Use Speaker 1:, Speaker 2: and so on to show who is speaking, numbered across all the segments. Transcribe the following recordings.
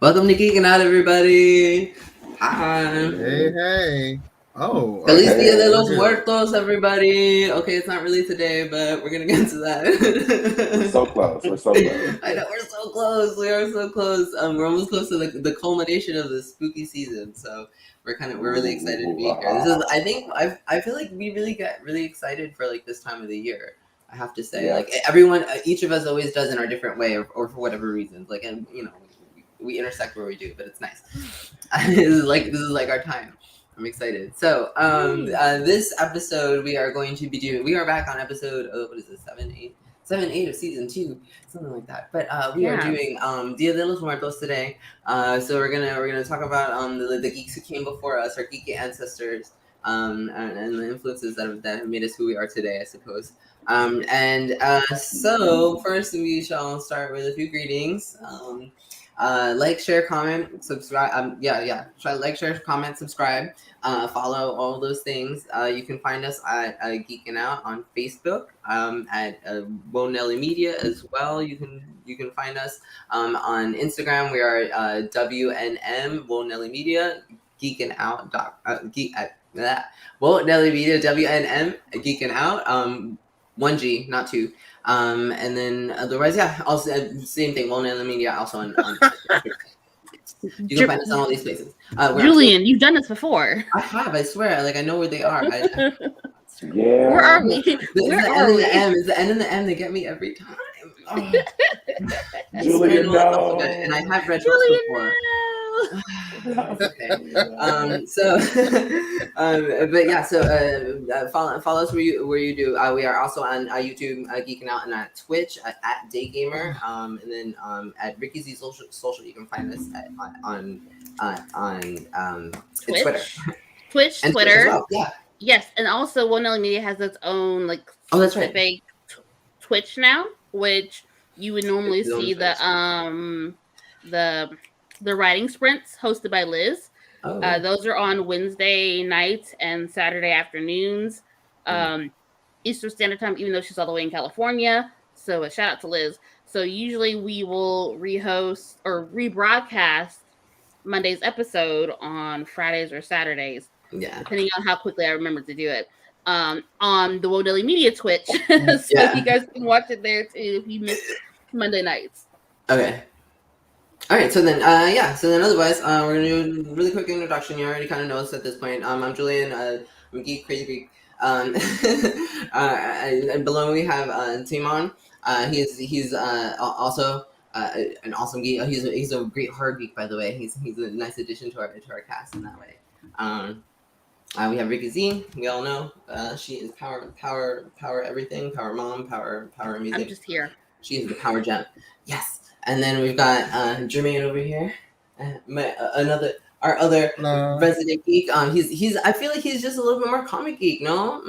Speaker 1: Welcome to Geekin Out, everybody. Hi.
Speaker 2: Hey. Oh,
Speaker 1: Feliz Dia de
Speaker 2: okay.
Speaker 1: los
Speaker 2: We're good.
Speaker 1: Muertos, everybody. Okay, it's not really today, but we're gonna get to
Speaker 3: We're
Speaker 1: that.
Speaker 3: so close. We're so close.
Speaker 1: I know we're so close. We are so close. We're almost close to the culmination of the spooky season. So we're really excited to be here. This is I feel like we really get really excited for like this time of the year. I have to say, like
Speaker 3: Yes.
Speaker 1: everyone, each of us always does in our different way, or for whatever reasons. Like, and we intersect where we do, but it's nice. This is like our time. I'm excited. So this episode we are going to be doing. We are back on episode what is this 7, 8 of season 2, something like that. But we are doing Dia de los Muertos today. So we're gonna talk about the geeks who came before us, our geeky ancestors, and the influences that have made us who we are today, I suppose. So first we shall start with a few greetings. Like, share, comment, subscribe. Try like, share, comment, subscribe. Follow all those things. You can find us at Geekin Out on Facebook. At Nelly Media as well. You can find us on Instagram. We are WNM Nelly Media. Geekin Out. Nelly Media WNM Geekin Out. 1G, not 2. And then otherwise, yeah, also same thing. Nelly Media also on you can find us on all these places.
Speaker 4: Julian, you've done this before.
Speaker 1: I have, I swear. Like, I know where they are.
Speaker 3: Yeah.
Speaker 4: Where are we?
Speaker 1: Where are we? It's the N and the M. They get me every time. Oh.
Speaker 3: Julian, no.
Speaker 1: And I have read books before. Okay. But yeah. So follow us where you do. We are also on YouTube, Geeking Out, and at Twitch at Daygamer. And then at Ricky Z social. You can find us on Twitter.
Speaker 4: Twitch,
Speaker 1: and
Speaker 4: Twitter.
Speaker 1: As well. Yeah.
Speaker 4: Yes, and also Nelly Media has its own
Speaker 1: that's right.
Speaker 4: specific Twitch now, which you would normally see the writing sprints hosted by Liz.
Speaker 1: Oh.
Speaker 4: Those are on Wednesday nights and Saturday afternoons, Eastern Standard Time, even though she's all the way in California. So a shout out to Liz. So usually we will rehost or rebroadcast Monday's episode on Fridays or Saturdays.
Speaker 1: Yeah.
Speaker 4: Depending on how quickly I remember to do it. On the Nelly Media Twitch. So you guys can watch it there too if you missed Monday nights.
Speaker 1: Okay. All right, so then otherwise, we're gonna do a really quick introduction. You already kind of know us at this point. I'm Julian. I'm Geek Crazy Greek. And below we have Timon. He's also an awesome geek. He's a great horror geek, by the way. He's a nice addition to our cast in that way. We have Ricky Z. We all know she is power everything, power mom, power music.
Speaker 4: I'm just here.
Speaker 1: She is the power gem. Yes. And then we've got Jermaine over here, our other resident geek. He's. I feel like he's just a little bit more comic geek. No,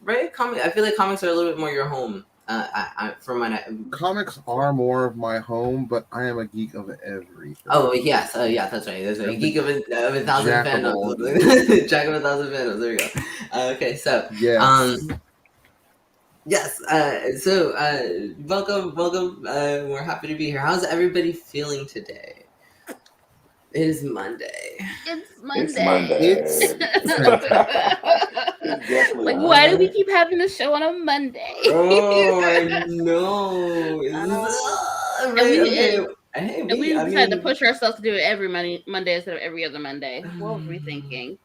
Speaker 1: right? I feel like comics are a little bit more your home.
Speaker 2: Comics are more of my home, but I am a geek of everything.
Speaker 1: Oh yes, yeah, that's right. There's a geek of a thousand fandoms. Jack of a thousand fandoms. There we go. Okay, so
Speaker 2: yes.
Speaker 1: Yes. Welcome. We're happy to be here. How's everybody feeling today? It is Monday.
Speaker 4: It's Monday.
Speaker 3: Like,
Speaker 4: why do we keep having this show on a Monday?
Speaker 1: Oh, I know.
Speaker 4: We decided to push ourselves to do it every Monday instead of every other Monday. What were we thinking?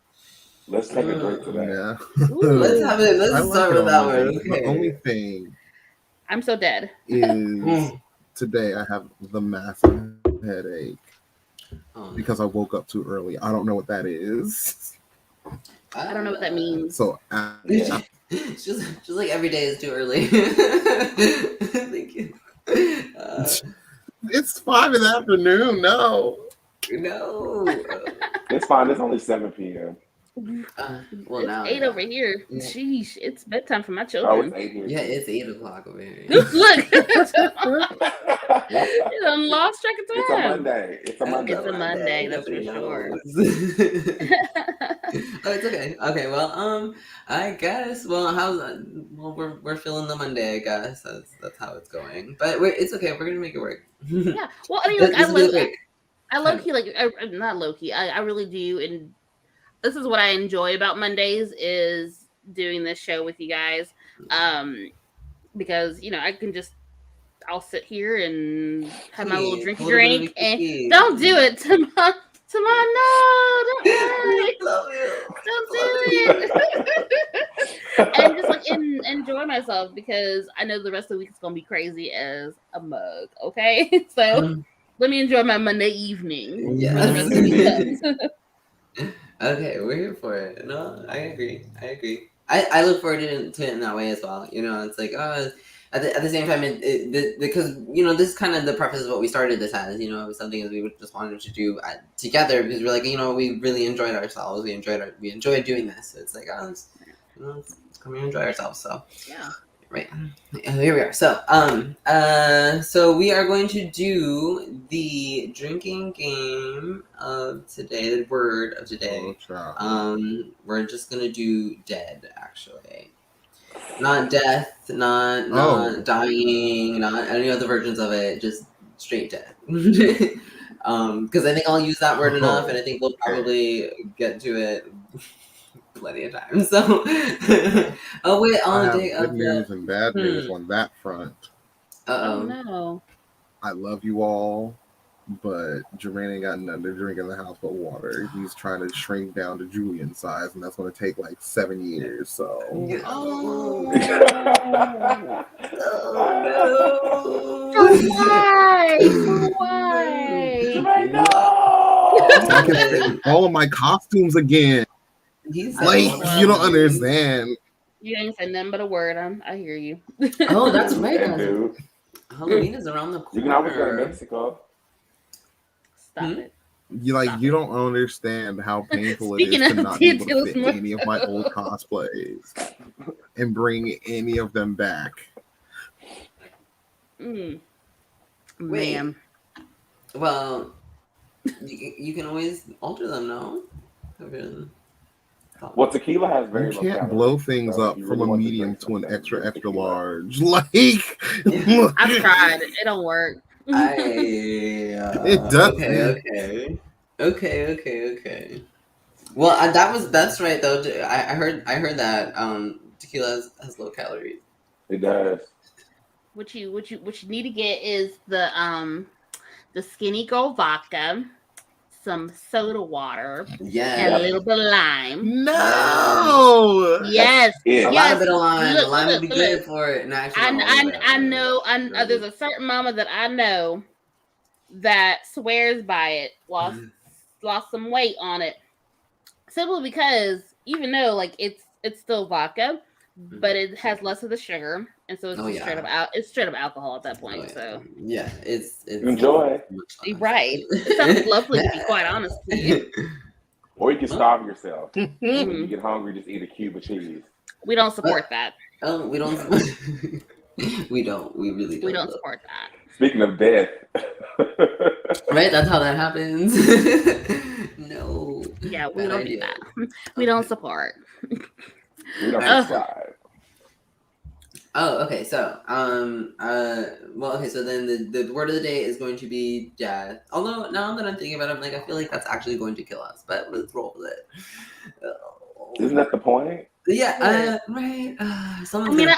Speaker 3: Let's take a break for that.
Speaker 2: Yeah.
Speaker 1: Let's have it. Let's start with that one. Okay.
Speaker 2: The only thing
Speaker 4: I'm so dead.
Speaker 2: is today I have the massive headache because I woke up too early. I don't know what that is.
Speaker 4: I don't know what that means.
Speaker 2: So
Speaker 1: just like every day is too early. Thank you.
Speaker 2: It's 5 in the afternoon. No.
Speaker 3: It's fine. It's only 7 p.m.
Speaker 1: Well,
Speaker 4: it's
Speaker 1: now
Speaker 4: 8 over here. Yeah. Sheesh, it's bedtime for my
Speaker 3: Oh,
Speaker 4: children.
Speaker 3: it's 8 here.
Speaker 1: Yeah, it's 8 o'clock over here.
Speaker 4: Look, you done lost track of time.
Speaker 3: It's a Monday. It's a Monday,
Speaker 4: that's for sure.
Speaker 1: Oh, it's okay. Okay, well, I guess. Well, we're feeling the Monday. I guess that's how it's going. But it's okay. We're gonna make it work.
Speaker 4: Yeah. Well, I mean, look, I low-key, like, not low-key, I really do, and this is what I enjoy about Mondays, is doing this show with you guys, because, I can just, I'll sit here and have my little drinky drink, and don't do it, Tamon, no, don't worry, don't do it, and just, like, enjoy myself, because I know the rest of the week is going to be crazy as a mug, okay, so... Let me enjoy my Monday evening.
Speaker 1: Yeah.
Speaker 4: For the rest of the week.
Speaker 1: Okay, we're here for it. No, I agree. I look forward to it in that way as well. It's like, at the same time, because this is kind of the preface of what we started this as. It was something that we just wanted to do together, because we're like, we really enjoyed ourselves. We enjoyed doing this. So it's like, let's come here and enjoy ourselves. So
Speaker 4: yeah.
Speaker 1: Right. Here we are. So, so we are going to do the drinking game of today, the word of today. We're just gonna do dead, actually. Not death, not dying, not any other versions of it, just straight dead. Because I think I'll use that word enough, and I think we'll probably get to it plenty of times. So,
Speaker 2: I have good news and bad news on that front.
Speaker 4: Oh no!
Speaker 2: I love you all, but Jermaine ain't got nothing to drink in the house but water. He's trying to shrink down to Julian size, and that's going to take like 7 years. So,
Speaker 4: Oh,
Speaker 3: Why? No!
Speaker 2: I can fit in all of my costumes again. Like, you don't understand.
Speaker 4: You ain't said nothing but a word. I hear you.
Speaker 1: Oh, that's right.
Speaker 3: Dude.
Speaker 1: Halloween is around the corner.
Speaker 3: You can always go to Mexico.
Speaker 4: Stop it.
Speaker 2: You don't understand how painful it is to not be able to fit any of my old cosplays and bring any of them back.
Speaker 4: Ma'am.
Speaker 1: Well, you can always alter them, no?
Speaker 3: Well, tequila has very
Speaker 2: You can't blow things up from a medium to an extra large. Like,
Speaker 4: I've tried. It don't work.
Speaker 2: It does.
Speaker 1: Okay. Well, that's right though. I heard that tequila has low calories.
Speaker 3: It does.
Speaker 4: What you need to get is the Skinny Girl vodka, some soda water, and a little bit of lime.
Speaker 2: No.
Speaker 4: Yes.
Speaker 1: A lot of bit of lime. The lime would be good for it.
Speaker 4: I know. There's a certain mama that I know that swears by it. Lost some weight on it, simply because even though like it's still vodka, but it has less of the sugar, and so it's straight up alcohol at that point. So
Speaker 1: it's
Speaker 3: enjoy.
Speaker 4: Right. It sounds lovely to be quite honest with you.
Speaker 3: Or you can starve yourself. When you get hungry, just eat a cube of cheese.
Speaker 4: We don't support that.
Speaker 1: We don't. We really don't.
Speaker 4: We don't support that.
Speaker 3: Speaking of death.
Speaker 1: Right? That's how that happens. No.
Speaker 4: Yeah, we don't do that. We don't support.
Speaker 3: We don't subscribe.
Speaker 1: Oh, okay. So, so then the word of the day is going to be death. Although now that I'm thinking about it, I'm like, I feel like that's actually going to kill us, but let's roll with it.
Speaker 3: Isn't that the point?
Speaker 1: Yeah, right.
Speaker 4: I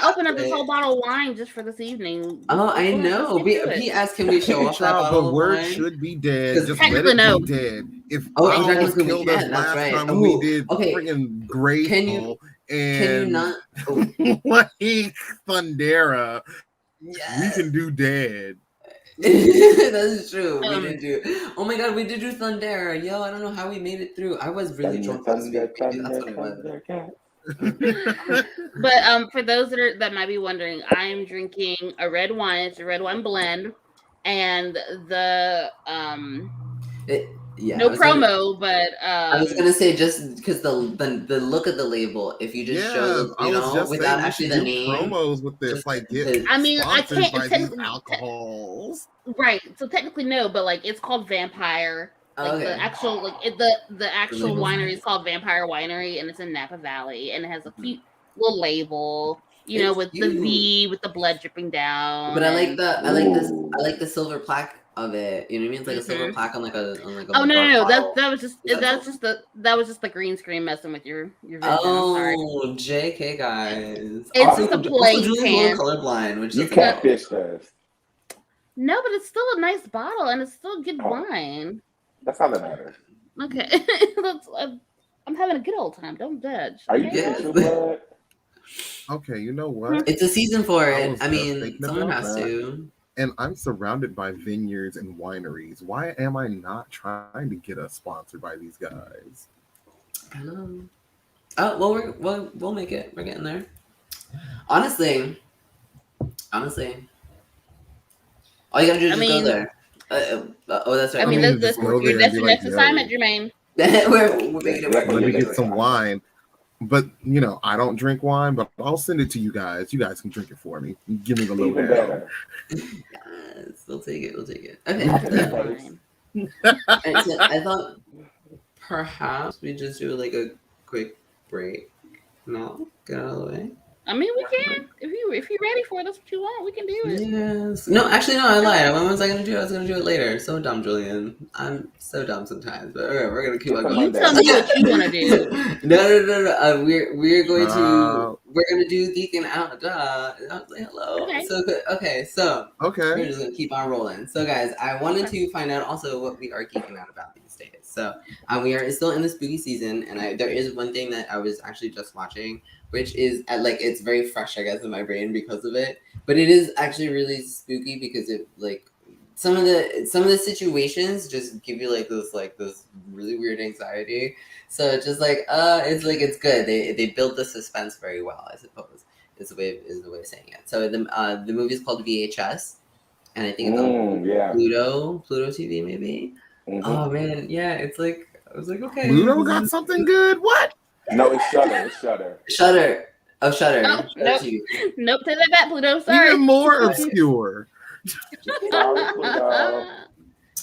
Speaker 4: opened up this whole bottle of wine just for this evening.
Speaker 1: I know. He asked, can we show off that bottle of wine?
Speaker 2: The word should be dead. Just let it be dead. If
Speaker 1: exactly
Speaker 2: killed us last time when we did friggin' Grey Hall and
Speaker 1: can you not
Speaker 2: like Thundera, we can do dead.
Speaker 1: That's true. We did do. Oh my god, we did do Thundera. Yo, I don't know how we made it through. I was really drunk last week. Maybe that's what it was.
Speaker 4: But for those that might be wondering, I'm drinking a red wine. It's a red wine blend, and the no promo, but
Speaker 1: I was gonna say just because the look of the label, if you just show without actually the name
Speaker 2: promos with this, like
Speaker 4: I can't
Speaker 2: by these alcohols,
Speaker 4: right? So technically no, but like it's called Vampire. Like the actual the actual winery is called Vampire Winery, and it's in Napa Valley, and it has a cute little label, with the V with the blood dripping down.
Speaker 1: But I like the silver plaque of it. You know what I mean? It's like a silver plaque on like a
Speaker 4: Oh no,
Speaker 1: bottle.
Speaker 4: that was just the green screen messing with your vision. I'm sorry.
Speaker 1: Oh, JK guys.
Speaker 4: It's just a plain
Speaker 1: Julie's a
Speaker 4: can.
Speaker 1: little colorblind, which
Speaker 3: You
Speaker 1: doesn't help.
Speaker 3: catfished us.
Speaker 4: No, but it's still a nice bottle and it's still good wine.
Speaker 3: That's all that matters.
Speaker 4: Okay, I'm having a good old time. Don't judge.
Speaker 3: Are you
Speaker 4: okay?
Speaker 3: getting True Blood?
Speaker 2: Okay, you know what?
Speaker 1: It's a season for
Speaker 2: I
Speaker 1: it.
Speaker 2: was
Speaker 1: I
Speaker 2: just
Speaker 1: mean,
Speaker 2: thinking
Speaker 1: someone
Speaker 2: about
Speaker 1: has
Speaker 2: that.
Speaker 1: to.
Speaker 2: And I'm surrounded by vineyards and wineries. Why am I not trying to get us sponsored by these guys?
Speaker 1: I know. Oh well, we'll make it. We're getting there. Honestly, all you gotta do is just go there. Oh, that's right.
Speaker 4: I mean,
Speaker 2: just go there
Speaker 4: that's
Speaker 2: and be
Speaker 4: your
Speaker 2: like,
Speaker 4: next assignment, Jermaine.
Speaker 1: we're making it work.
Speaker 2: Let me get some wine. But I don't drink wine, but I'll send it to you guys. You guys can drink it for me. Give me the
Speaker 3: Even
Speaker 2: lowdown.
Speaker 3: better.
Speaker 1: Yes, we'll take it. Okay. So I thought perhaps we just do like a quick break. No, get out of the way.
Speaker 4: I mean, we can. If you're ready for it, that's what you want. We can do it.
Speaker 1: Yes. No, actually, no. I lied. When was I gonna do it? I was gonna do it later. So dumb, Julian. I'm so dumb sometimes. But okay, we're gonna keep on going.
Speaker 4: You tell me what you want to do.
Speaker 1: No. We're going to do Geekin Out. Duh. Hello.
Speaker 4: Okay.
Speaker 1: So good. Okay. So
Speaker 2: Okay.
Speaker 1: we're just gonna keep on rolling. So guys, I wanted to find out also what we are geeking out about these days. So we are still in the spooky season, and there is one thing that I was actually just watching, which is it's very fresh, I guess, in my brain because of it. But it is actually really spooky because it some of the situations just give you this really weird anxiety. So it's just it's good. They build the suspense very well, I suppose. Is the way of saying it. So the movie is called VHS, and I think it's on Pluto TV maybe. Mm-hmm. Oh man, yeah, I was like, okay.
Speaker 2: Pluto got something good. What?
Speaker 3: No, it's Shudder.
Speaker 1: Shudder. Oh, Shudder.
Speaker 4: Oh, nope. Take that back, Pluto. Sorry.
Speaker 2: Even more obscure.
Speaker 3: Sorry, Pluto.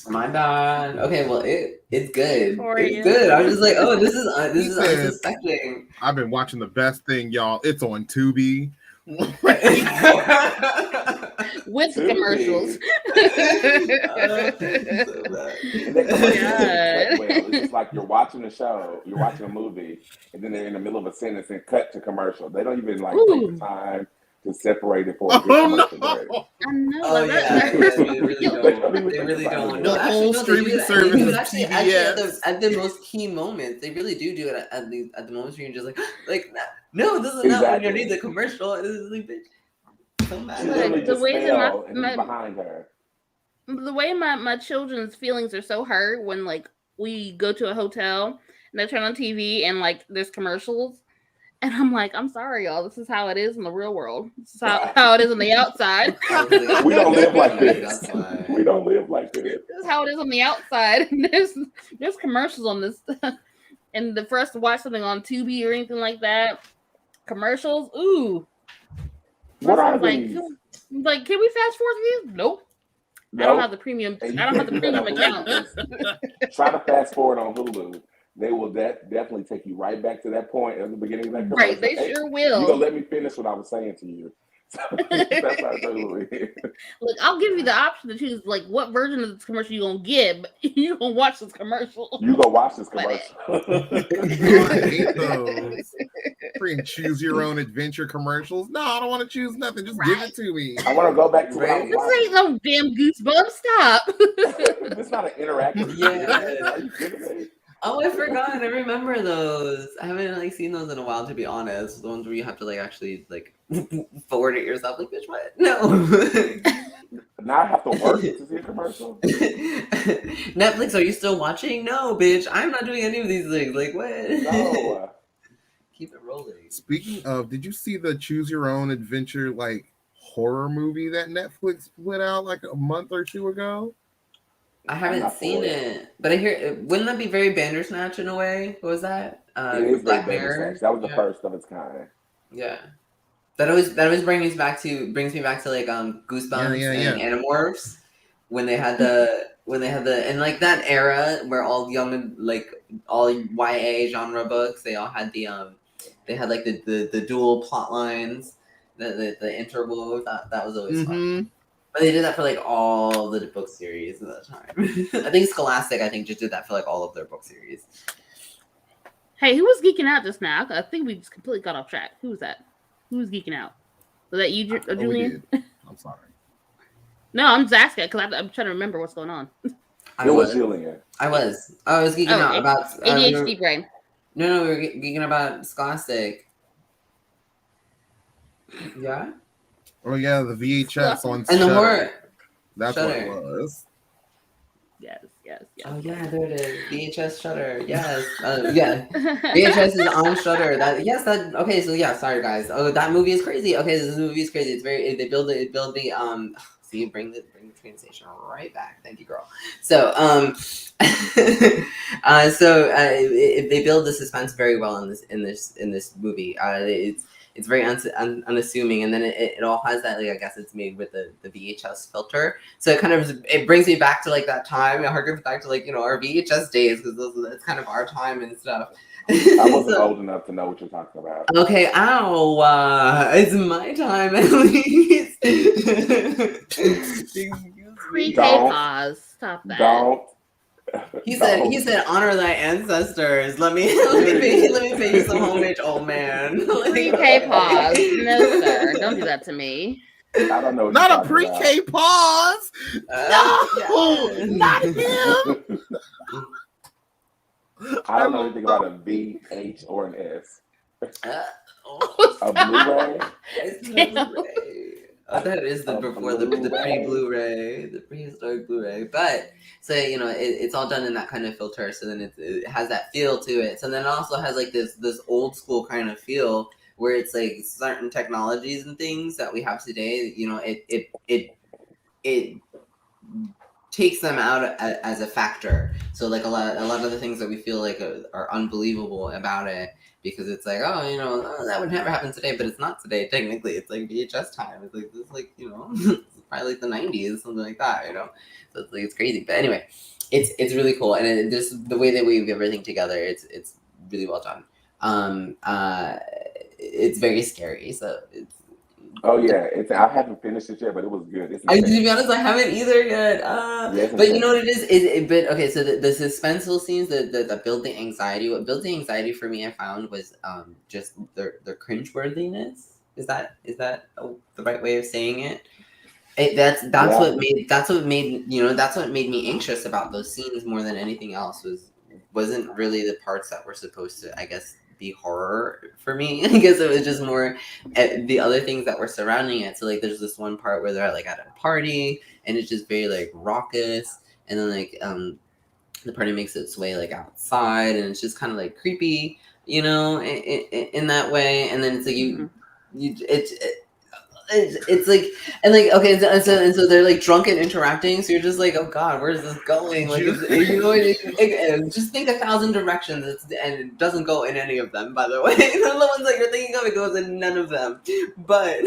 Speaker 1: My bad. Okay, well, it's good.
Speaker 4: It's
Speaker 1: good. I was just like, oh, this is unsuspecting.
Speaker 2: I've been watching the best thing, y'all. It's on Tubi.
Speaker 4: With commercials.
Speaker 3: It's just like you're watching a show, you're watching a movie, and then they're in the middle of a sentence and cut to commercial. They don't even take the time to separate it for a good commercial break.
Speaker 4: I know.
Speaker 1: Oh yeah, they really don't.
Speaker 2: The whole streaming service
Speaker 1: actually at the most key moments. They really do it at the moments where you're just like no, this is not when you need the commercial. This is like, bitch. So mad.
Speaker 4: The way that
Speaker 3: behind her.
Speaker 4: The way my children's feelings are so hurt when we go to a hotel and they turn on TV and there's commercials. And I'm like, I'm sorry, y'all. This is how it is in the real world. This is how it is on the outside.
Speaker 3: We don't live like this. We don't live like this.
Speaker 4: This is how it is on the outside. There's commercials on this. And for us to watch something on Tubi or anything like that, commercials, ooh.
Speaker 3: What are these?
Speaker 4: Can we fast forward these? Nope. I don't have the premium. I don't have the premium account.
Speaker 3: Try to fast forward on Hulu. They will definitely take you right back to that point at the beginning of that commercial.
Speaker 4: Right, they sure will.
Speaker 3: You gonna let me finish what I was saying to you. That's how Hulu is.
Speaker 4: Look, I'll give you the option to choose what version of this commercial you gonna get, but you gonna watch this commercial.
Speaker 3: You gonna watch this commercial.
Speaker 2: I hate those. Freaking choose your own adventure commercials. No, I don't want to choose nothing. Just give it to me.
Speaker 3: I want to go back to what I was
Speaker 4: This ain't no damn Goosebumps. Stop.
Speaker 3: This is not an interactive.
Speaker 1: Yeah.
Speaker 3: Are you kidding me?
Speaker 1: Oh, I forgot. I remember those. I haven't seen those in a while, to be honest. The ones where you have to actually forward it yourself. Bitch, what? No.
Speaker 3: Now I have to work to see a commercial.
Speaker 1: Netflix, are you still watching? No, bitch. I'm not doing any of these things. What?
Speaker 3: No.
Speaker 1: Keep it rolling.
Speaker 2: Speaking of, did you see the Choose Your Own Adventure horror movie that Netflix put out a month or two ago?
Speaker 1: I haven't seen it, but I hear wouldn't that be very Bandersnatch in a way? What was that?
Speaker 3: It is
Speaker 1: Black Mirror.
Speaker 3: That was the first of its kind.
Speaker 1: Yeah, that always brings me back to Goosebumps and Animorphs when they had the and that era where all young all YA genre books, they all had the dual plot lines, the interwove. That was always fun. But they did that for like all the book series at that time. I think Scholastic, just did that for like all of their book series.
Speaker 4: Hey, who was geeking out just now? I think we just completely got off track. Who was that? Who was geeking out? Was that you, Julian?
Speaker 2: I'm sorry.
Speaker 4: No, I'm just asking because I'm trying to remember what's going on.
Speaker 3: It was Julian.
Speaker 1: I was geeking out about
Speaker 4: ADHD brain.
Speaker 1: No, we were geeking about Scholastic. Yeah.
Speaker 2: Oh yeah, the VHS on
Speaker 1: and the
Speaker 2: Shudder.
Speaker 1: horror.
Speaker 2: That's
Speaker 1: Shudder.
Speaker 2: what it was.
Speaker 4: Yes.
Speaker 1: Oh yeah, there it is. VHS Shudder. Yes. Yeah. VHS is on Shudder. Okay, so yeah, sorry guys. Oh, that movie is crazy. Okay, this movie is crazy. It's very they build the see, bring the train station right back. Thank you, girl. So they build the suspense very well in this movie. It's very unassuming, and then it all has that, like, I guess it's made with the VHS filter, so it brings me back to like that time. It harkens back to, like, our VHS days, because that's kind of our time and stuff.
Speaker 3: I wasn't old enough to know what you're talking about.
Speaker 1: Okay, it's my time at least.
Speaker 4: Pre-K pause. Stop that.
Speaker 3: Don't.
Speaker 1: He said, honor thy ancestors. Let me pay you some homage, old man.
Speaker 4: Pre-K pause. No, sir. Don't do that to me.
Speaker 3: I don't know.
Speaker 2: Not a pre-K pause. No, not him.
Speaker 3: I don't know anything about a V, H, or an S. A Blu-ray.
Speaker 1: That is the pre-Blu-ray, the prehistoric Blu-ray. But so it's all done in that kind of filter. So then it has that feel to it. So then it also has like this old school kind of feel where it's like certain technologies and things that we have today. It takes them out as a factor. So like a lot of the things that we feel like are unbelievable about it, because it's like, that would never happen today, but it's not today technically. It's like VHS time. It's like this, like, it's probably like the 90s, something like that, So it's like, it's crazy. But anyway, it's really cool, and just the way that we weave everything together, it's really well done. It's very scary, so it's.
Speaker 3: Oh yeah, I haven't finished it yet, but it was good.
Speaker 1: To be honest, I haven't either yet. But you know what it is? But okay, so the suspenseful scenes that build the anxiety. What built the anxiety for me, I found, was just their cringeworthiness. Is that the right way of saying it? That's what made me anxious about those scenes more than anything else. Wasn't really the parts that were supposed to, I guess, be horror for me. I guess it was just more the other things that were surrounding it. So like there's this one part where they're like at a party and it's just very like raucous, and then like the party makes its way like outside and it's just kind of like creepy, in that way. And then it's like it's like, and like, okay, and so they're like drunk and interacting, so you're just like, oh god, where is this going? Like, just think 1,000 directions, and it doesn't go in any of them, by the way. The ones that you're thinking of, it goes in none of them, but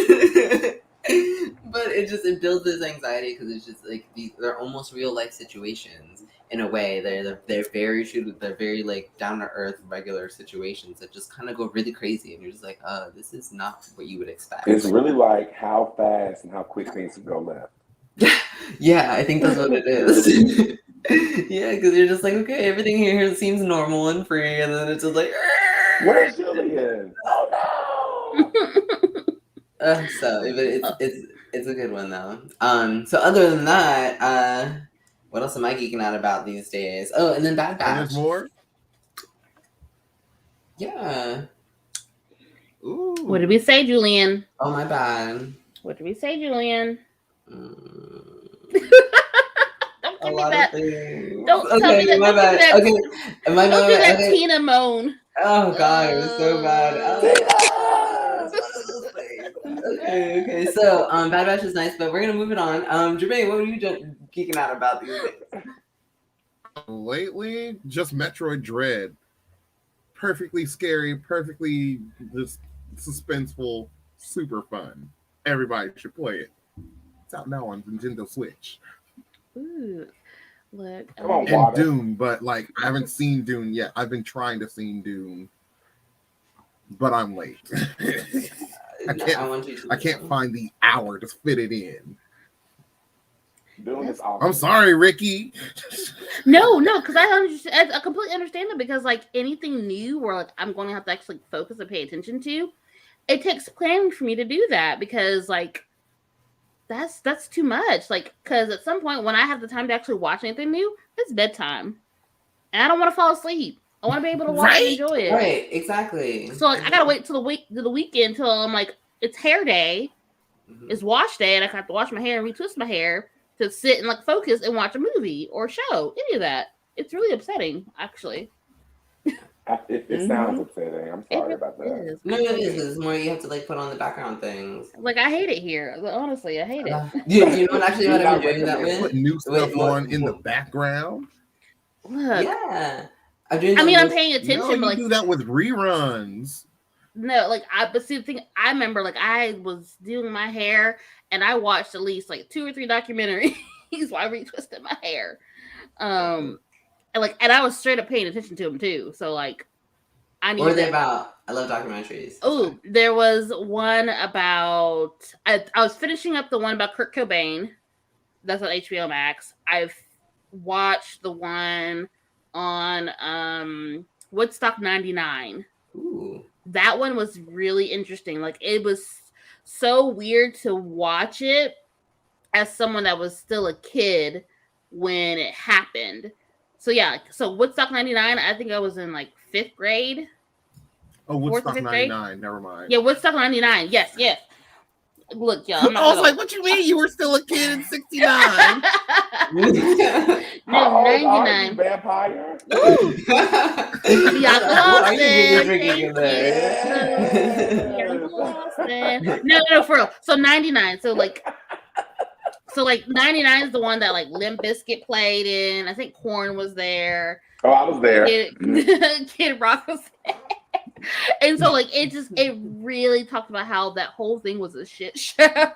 Speaker 1: it builds this anxiety, because it's just like they're almost real life situations in a way. They're very like down to earth, regular situations that just kind of go really crazy, and you're just like, this is not what you would expect.
Speaker 3: It's really like how fast and how quick things can go left.
Speaker 1: Yeah, I think that's what it is. Yeah, because you're just like, okay, everything here seems normal and free, and then it's just like,
Speaker 3: where's Julian? Oh
Speaker 1: no! So it's a good one though. So other than that, what else am I geeking out about these days? Oh, and then Bad Batch.
Speaker 2: There's more?
Speaker 1: Yeah.
Speaker 2: Ooh.
Speaker 4: What did we say, Julian?
Speaker 1: Oh, my bad.
Speaker 4: What did we say, Julian? Don't give me that. Don't tell me that.
Speaker 1: My bad. Okay.
Speaker 4: Don't do that Tina moan.
Speaker 1: Oh, God, it was so bad. Okay. So, Bad Batch is nice, but we're gonna move it on. Jermaine, what were you geeking out about these days?
Speaker 2: Lately, just Metroid Dread. Perfectly scary, perfectly just suspenseful, super fun. Everybody should play it. It's out now on Nintendo Switch.
Speaker 4: Ooh, look.
Speaker 2: And Dune, but like I haven't seen Dune yet. I've been trying to see Dune, but I'm late. I can't find the hour to fit it in.
Speaker 3: Doing this awesome.
Speaker 2: I'm sorry, Ricky.
Speaker 4: No, because I completely understand it, because like anything new where like I'm going to have to actually focus and pay attention to, it takes planning for me to do that, because like that's too much. Like, because at some point when I have the time to actually watch anything new, it's bedtime, and I don't want to fall asleep. I want to be able to watch and enjoy it.
Speaker 1: Right, exactly.
Speaker 4: So like I gotta wait till the weekend till I'm like, it's hair day, it's wash day, and I have to wash my hair and retwist my hair to sit and like focus and watch a movie or show, any of that. It's really upsetting, actually.
Speaker 3: It sounds upsetting. I'm sorry about that.
Speaker 1: No, it is. It's more you have to like put on the background things.
Speaker 4: Like, I hate it here. Honestly, I hate it.
Speaker 1: You know what actually what I'm doing that with?
Speaker 2: Put new stuff on in the background.
Speaker 4: Look,
Speaker 1: Yeah.
Speaker 4: I'm paying attention.
Speaker 2: No, you
Speaker 4: but like,
Speaker 2: do that with reruns.
Speaker 4: No, like but see the thing, I remember like I was doing my hair and I watched at least like 2 or 3 documentaries while I retwisted my hair. And I was straight up paying attention to them too. So like I need.
Speaker 1: What are they about? I love documentaries.
Speaker 4: Oh, there was one about I was finishing up the one about Kurt Cobain. That's on HBO Max. I've watched the one on Woodstock 99.
Speaker 1: Ooh.
Speaker 4: That one was really interesting. Like, it was so weird to watch it as someone that was still a kid when it happened. So yeah, so Woodstock 99, I think I was in like 5th grade.
Speaker 2: Oh, Woodstock 99, never mind.
Speaker 4: Yeah, Woodstock 99. Yes. Look, y'all.
Speaker 2: I was like, what you mean you were still a kid in 69?
Speaker 4: No, 99.
Speaker 3: Vampire?
Speaker 4: No, for real. So 99. So like 99 is the one that like Limp Bizkit played in. I think Korn was there.
Speaker 3: Oh, I was there.
Speaker 4: Kid Rock was there. And so like it really talked about how that whole thing was a shit show.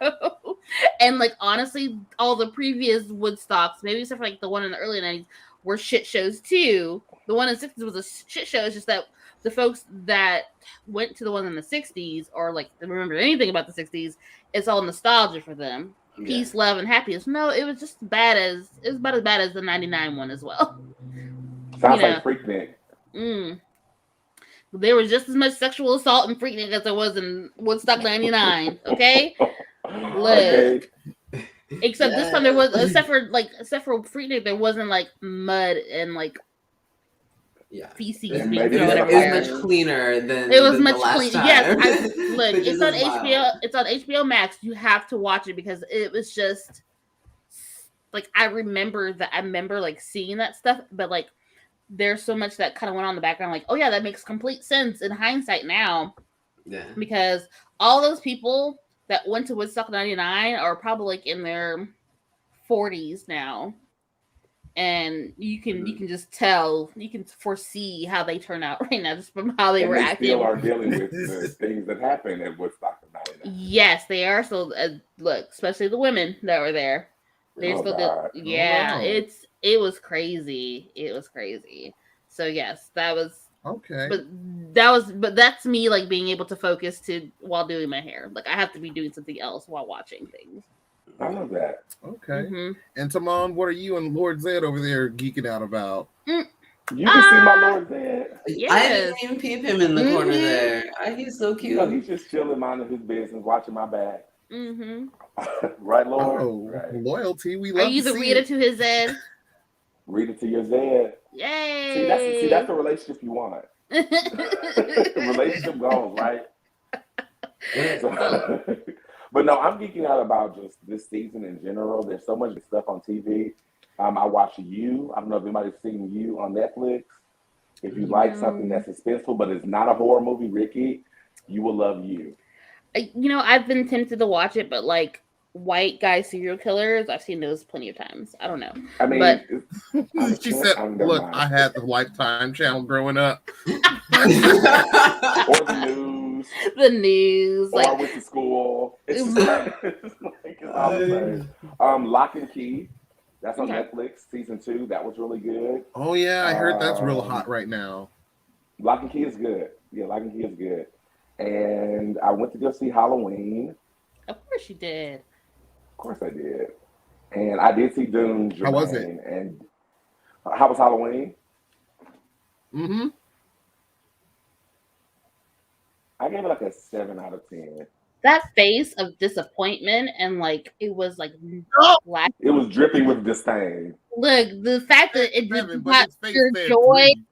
Speaker 4: And like honestly, all the previous Woodstocks, maybe except for like the one in the early 90s, were shit shows too. The one in the 60s was a shit show. It's just that the folks that went to the one in the 60s or like remember anything about the 60s, it's all nostalgia for them. Yeah. Peace, love, and happiness. No, it was just about as bad as the 99 one as well.
Speaker 3: Sounds like Freaknik.
Speaker 4: There was just as much sexual assault in Freaknik as there was in Woodstock 99. Okay?
Speaker 3: Okay.
Speaker 4: Except this time there was, except for Freaknik, there wasn't like mud and like feces.
Speaker 1: It was much cleaner than
Speaker 4: it was
Speaker 1: than
Speaker 4: much
Speaker 1: the last
Speaker 4: cleaner.
Speaker 1: time.
Speaker 4: Yes, look, it's on HBO. It's on HBO Max. You have to watch it because it was just like I remember like seeing that stuff, but like there's so much that kind of went on in the background. Like, oh yeah, that makes complete sense in hindsight now. Yeah, because all those people that went to Woodstock 99 are probably like in their 40s now. And you can just tell, you can foresee how they turn out right now just from how they were acting.
Speaker 3: Still are dealing with the things that happened at Woodstock 99.
Speaker 4: Yes, they are. So look, especially the women that were there. They're still yeah, it was crazy. It was crazy. So yes, that was
Speaker 2: okay.
Speaker 4: But that's me like being able to focus while doing my hair. Like I have to be doing something else while watching things.
Speaker 3: I love that.
Speaker 2: Okay. Mm-hmm. And Timon, what are you and Lord Zed over there geeking out about?
Speaker 3: You can see my Lord Zed.
Speaker 1: Yes. I didn't even peep him in the corner there. He's so cute.
Speaker 3: You know, he's just chilling, minding his business, watching my back. Right, Lord?
Speaker 2: Oh, right. Loyalty. We love
Speaker 4: Are you the reader to his Zed?
Speaker 3: Reader to your Zed.
Speaker 4: Yay!
Speaker 3: See, that's the relationship you want. Relationship goals, right? But no, I'm geeking out about just this season in general. There's so much stuff on TV. I watch You. I don't know if anybody's seen You on Netflix. If you like something that's suspenseful, but it's not a horror movie, Ricky, you will love You.
Speaker 4: You know, I've been tempted to watch it, but like white guy serial killers, I've seen those plenty of times. I don't know.
Speaker 3: I mean,
Speaker 4: but
Speaker 2: she said, "Look, I had the Lifetime channel growing up."
Speaker 3: Or the news.
Speaker 4: The news,
Speaker 3: or
Speaker 4: like
Speaker 3: I went to school. It's all the same. Lock and Key. That's on Netflix, season 2. That was really good.
Speaker 2: Oh yeah, I heard that's real hot right now.
Speaker 3: Lock and Key is good. Yeah, Lock and Key is good. And I went to go see Halloween.
Speaker 4: Of course you did.
Speaker 3: Of course I did. And I did see Dune.
Speaker 2: How was it?
Speaker 3: Jermaine, And how was Halloween?
Speaker 2: Mm-hmm.
Speaker 3: I gave it like a 7 out of 10.
Speaker 4: That face of disappointment and like it was like black.
Speaker 3: It was dripping with disdain.
Speaker 4: Look, the fact that it did
Speaker 2: Seven, but
Speaker 4: not
Speaker 2: his face
Speaker 4: your
Speaker 2: said
Speaker 4: joy
Speaker 2: 3.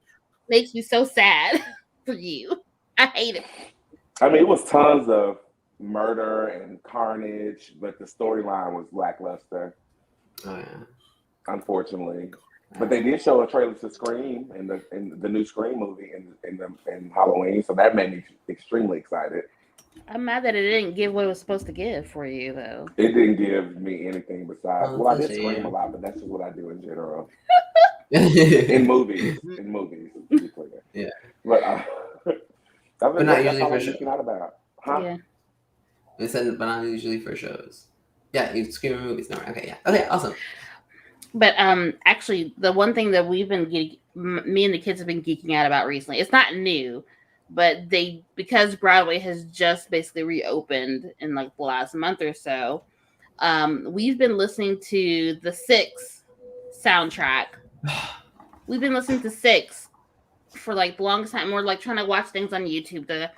Speaker 4: makes me so sad for you. I hate it.
Speaker 3: I mean, it was tons of murder and carnage, but the storyline was lackluster,
Speaker 1: Oh yeah.
Speaker 3: unfortunately. But they did show a trailer to Scream in the new Scream movie in Halloween, so that made me extremely excited.
Speaker 4: I'm mad that it didn't give what it was supposed to give for you, though.
Speaker 3: It didn't give me anything besides.
Speaker 1: Oh,
Speaker 3: Well, I
Speaker 1: that's
Speaker 3: did
Speaker 1: a
Speaker 3: scream
Speaker 1: shame.
Speaker 3: a lot, but that's just what I do in general.
Speaker 1: Yeah.
Speaker 3: In movies, to be clear.
Speaker 1: Yeah.
Speaker 3: But
Speaker 1: But not usually
Speaker 3: all
Speaker 1: for
Speaker 3: I'm
Speaker 1: sure.
Speaker 3: geeking out about. Huh?
Speaker 4: Yeah.
Speaker 1: They said, but not usually for shows. Yeah, you scream in movies. No, okay, yeah. Okay, awesome.
Speaker 4: But actually, the one thing that we've been me and the kids have been geeking out about recently, it's not new, but because Broadway has just basically reopened in like the last month or so, we've been listening to the Six soundtrack. We've been listening to Six for like the longest time. We're like trying to watch things on YouTube.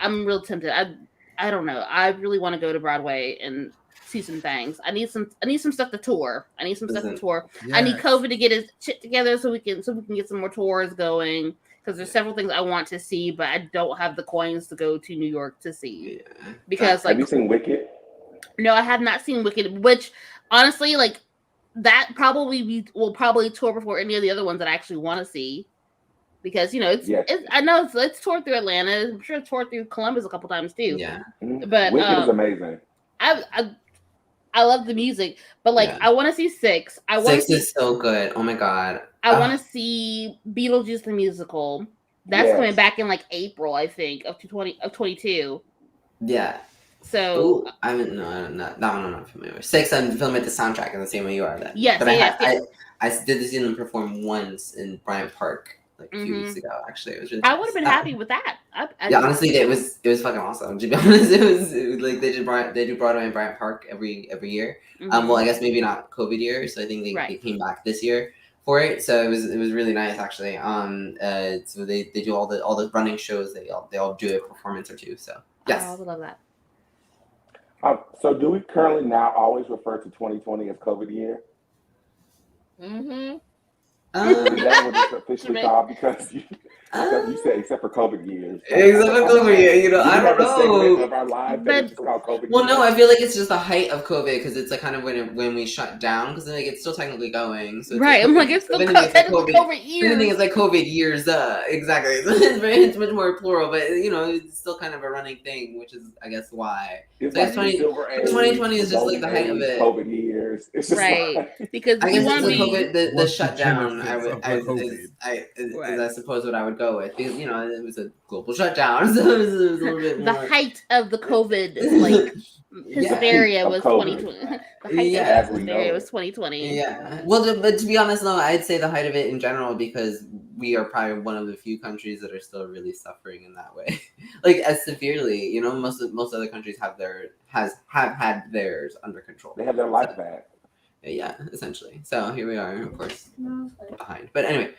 Speaker 4: I'm real tempted. I don't know. I really want to go to Broadway and see some things. I need some stuff to tour. I need COVID to get his shit together so we can get some more tours going. Because there's several things I want to see, but I don't have the coins to go to New York to see.
Speaker 1: Yeah.
Speaker 4: Because
Speaker 3: Have you seen Wicked?
Speaker 4: No, I have not seen Wicked, which honestly, like that will probably tour before any of the other ones that I actually want to see. Because I know it's toured through Atlanta. I'm sure it's toured through Columbus a couple times too.
Speaker 1: Yeah.
Speaker 4: But
Speaker 3: Wicked is amazing.
Speaker 4: I love the music, but like I want to see Six.
Speaker 1: Six is so good. Oh my god.
Speaker 4: I want to see Beetlejuice the musical. That's coming back in like April, I think, of 22.
Speaker 1: Yeah.
Speaker 4: So
Speaker 1: that one I'm not familiar with. Six, I'm familiar with the soundtrack in the same way you are.
Speaker 4: Yes,
Speaker 1: but
Speaker 4: yes.
Speaker 1: I did see them perform once in Bryant Park like a few weeks ago. Actually, it was really.
Speaker 4: I would have been happy with that.
Speaker 1: Honestly, it was fucking awesome. To be honest, it was like they do Broadway in Bryant Park every year.
Speaker 4: Mm-hmm.
Speaker 1: Well, I guess maybe not COVID year, so I think they came back this year for it. So it was really nice actually. So they do all the running shows. They all do a performance or two. So yes,
Speaker 4: I would love that.
Speaker 3: So do we currently now always refer to 2020 as COVID year?
Speaker 4: Mm-hmm.
Speaker 3: Is that what it's officially called? Because you said except for COVID years.
Speaker 1: Except for COVID year, I don't know.
Speaker 3: Of our life that it's just called COVID
Speaker 1: Well,
Speaker 3: year.
Speaker 1: no, I feel like it's just the height of COVID because it's like kind of when we shut down because like it's still technically going. So
Speaker 4: right, I'm like it's still technically COVID years.
Speaker 1: I think it's like COVID years. Exactly. It's much more plural, but it's still kind of a running thing, which is I guess why.
Speaker 3: It's
Speaker 1: so
Speaker 3: like
Speaker 1: 2020 is just like the height of it.
Speaker 3: COVID years. It's just
Speaker 4: right because
Speaker 1: I
Speaker 4: you
Speaker 1: guess
Speaker 4: want to be
Speaker 1: COVID, the shutdown.
Speaker 2: I
Speaker 1: suppose what I would go with because it was a global shutdown, so it was a little bit more.
Speaker 4: The height of the COVID like hysteria was 2020. The height of hysteria was 2020.
Speaker 1: Yeah. Well, but to be honest, though, I'd say the height of it in general because we are probably one of the few countries that are still really suffering in that way, like as severely. Most other countries have had theirs under control.
Speaker 3: They have their life back.
Speaker 1: Yeah, essentially. So here we are, of course, behind. But anyway,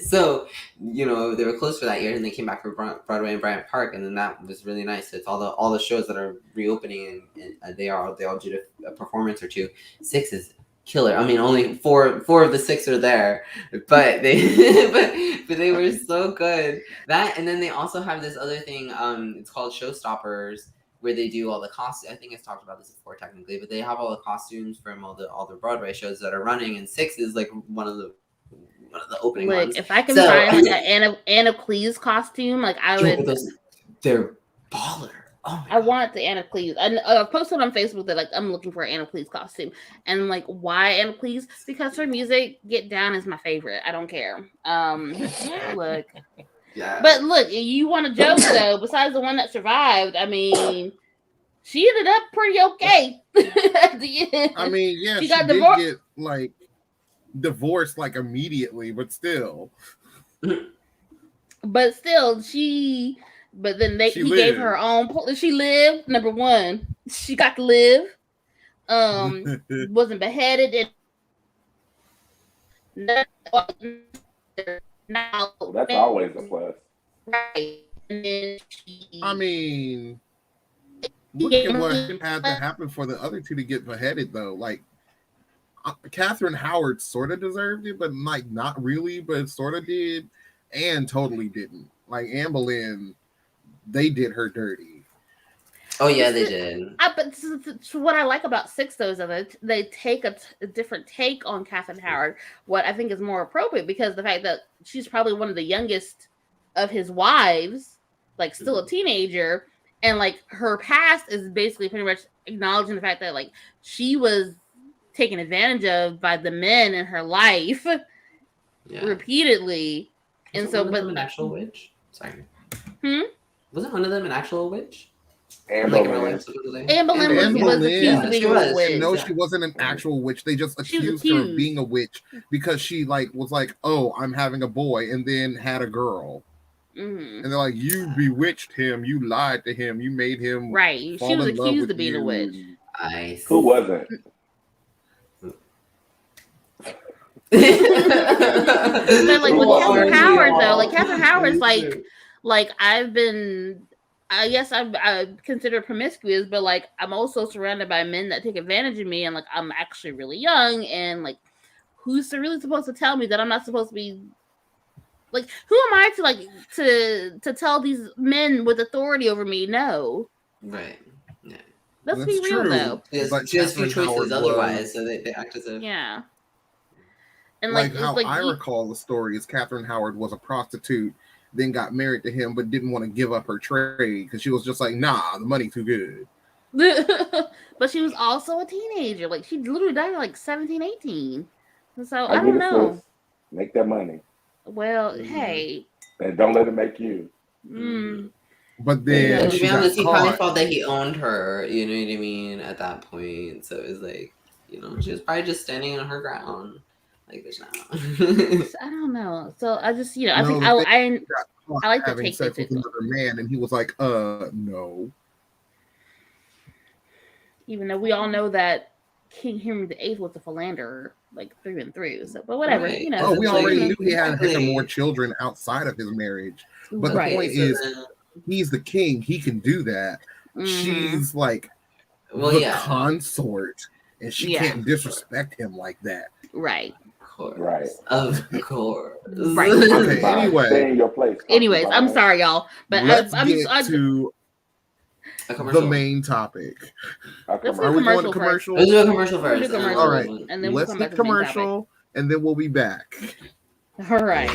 Speaker 1: so they were closed for that year, and they came back for Broadway and Bryant Park, and then that was really nice. It's all the shows that are reopening, and they all did a performance or two. Six is killer. I mean, only four of the six are there, but they but they were so good. That, and then they also have this other thing. It's called Showstoppers, where they do all the costumes. I think I've talked about this before technically, but they have all the costumes from all the Broadway shows that are running, and Six is like one of the opening ones.
Speaker 4: If I can find like an Anna Cleese costume, like I would.
Speaker 1: They're baller. Oh
Speaker 4: I want the Anna Cleese. I posted on Facebook that like I'm looking for an Anna Cleese costume, and like why Anna Cleese? Because her music "Get Down" is my favorite. I don't care. Look.
Speaker 1: Yeah.
Speaker 4: But look, you want a joke though. Besides the one that survived, I mean, she ended up pretty okay at the end.
Speaker 2: I mean, yeah, she
Speaker 4: got
Speaker 2: did
Speaker 4: divorced.
Speaker 2: get like divorced like immediately, but still.
Speaker 4: But still, he gave her own. She lived. Number one, she got to live. wasn't beheaded. And now,
Speaker 3: That's always a plus.
Speaker 4: right. And then
Speaker 2: I mean, look at what had to happen for the other two to get beheaded, though. Like, Catherine Howard sort of deserved it, but like not really, but sort of did, and totally didn't. Like Anne Boleyn, they did her dirty.
Speaker 1: Oh yeah, they did.
Speaker 4: But what I like about Six, though, is that they take a different take on Catherine Howard. What I think is more appropriate, because the fact that she's probably one of the youngest of his wives, like still a teenager, and like her past is basically pretty much acknowledging the fact that like she was taken advantage of by the men in her life repeatedly.
Speaker 1: And so, was an actual witch? Sorry. Wasn't one of them an actual witch?
Speaker 3: Anne Boleyn
Speaker 4: was accused of being a witch.
Speaker 2: No, she wasn't an actual witch. They just accused her of being a witch because she like was like, "Oh, I'm having a boy," and then had a girl. And they're like, "You bewitched him. You lied to him. You made him
Speaker 4: right." She was accused of being a witch.
Speaker 3: Who wasn't?
Speaker 4: But like with Catherine Howard, though, like Catherine Howard's like I guess I'm considered promiscuous, but like I'm also surrounded by men that take advantage of me, and like I'm actually really young, and like who's really supposed to tell me that I'm not supposed to be like, who am I to like to tell these men with authority over me? No,
Speaker 1: right? Yeah,
Speaker 4: let's be real though.
Speaker 1: She has few choices otherwise, so they act as if
Speaker 2: And like how I recall the story is Catherine Howard was a prostitute, then got married to him, but didn't want to give up her trade because she was just like, nah, the money too good.
Speaker 4: But she was also a teenager. Like she literally died at like 17, 18. So I don't know.
Speaker 3: Make that money.
Speaker 4: Well, hey.
Speaker 3: And don't let it make you.
Speaker 2: But then
Speaker 1: to be honest, he probably felt that he owned her, you know what I mean, at that point. So it was like, you know, she was probably just standing on her ground. Like this now.
Speaker 4: I don't know. So I just, you know, I think I like to take
Speaker 2: sex with another man, and he was like, no.
Speaker 4: Even though we all know that King Henry VIII was a philanderer, like through and through. So, but whatever, you know.
Speaker 2: Oh, we already knew he had more children outside of his marriage. But the point is, he's the king. He can do that. She's like the consort, and she can't disrespect him like that.
Speaker 4: Right.
Speaker 3: Right.
Speaker 1: Of course.
Speaker 4: Right.
Speaker 2: Okay, anyway.
Speaker 3: Stay in your place.
Speaker 4: Anyways, I'm sorry, y'all. But
Speaker 2: let's get to the main topic.
Speaker 4: Are we
Speaker 2: going to commercial?
Speaker 1: Let's do a commercial first.
Speaker 2: All right. And then let's get commercial, and then we'll be back.
Speaker 4: All right.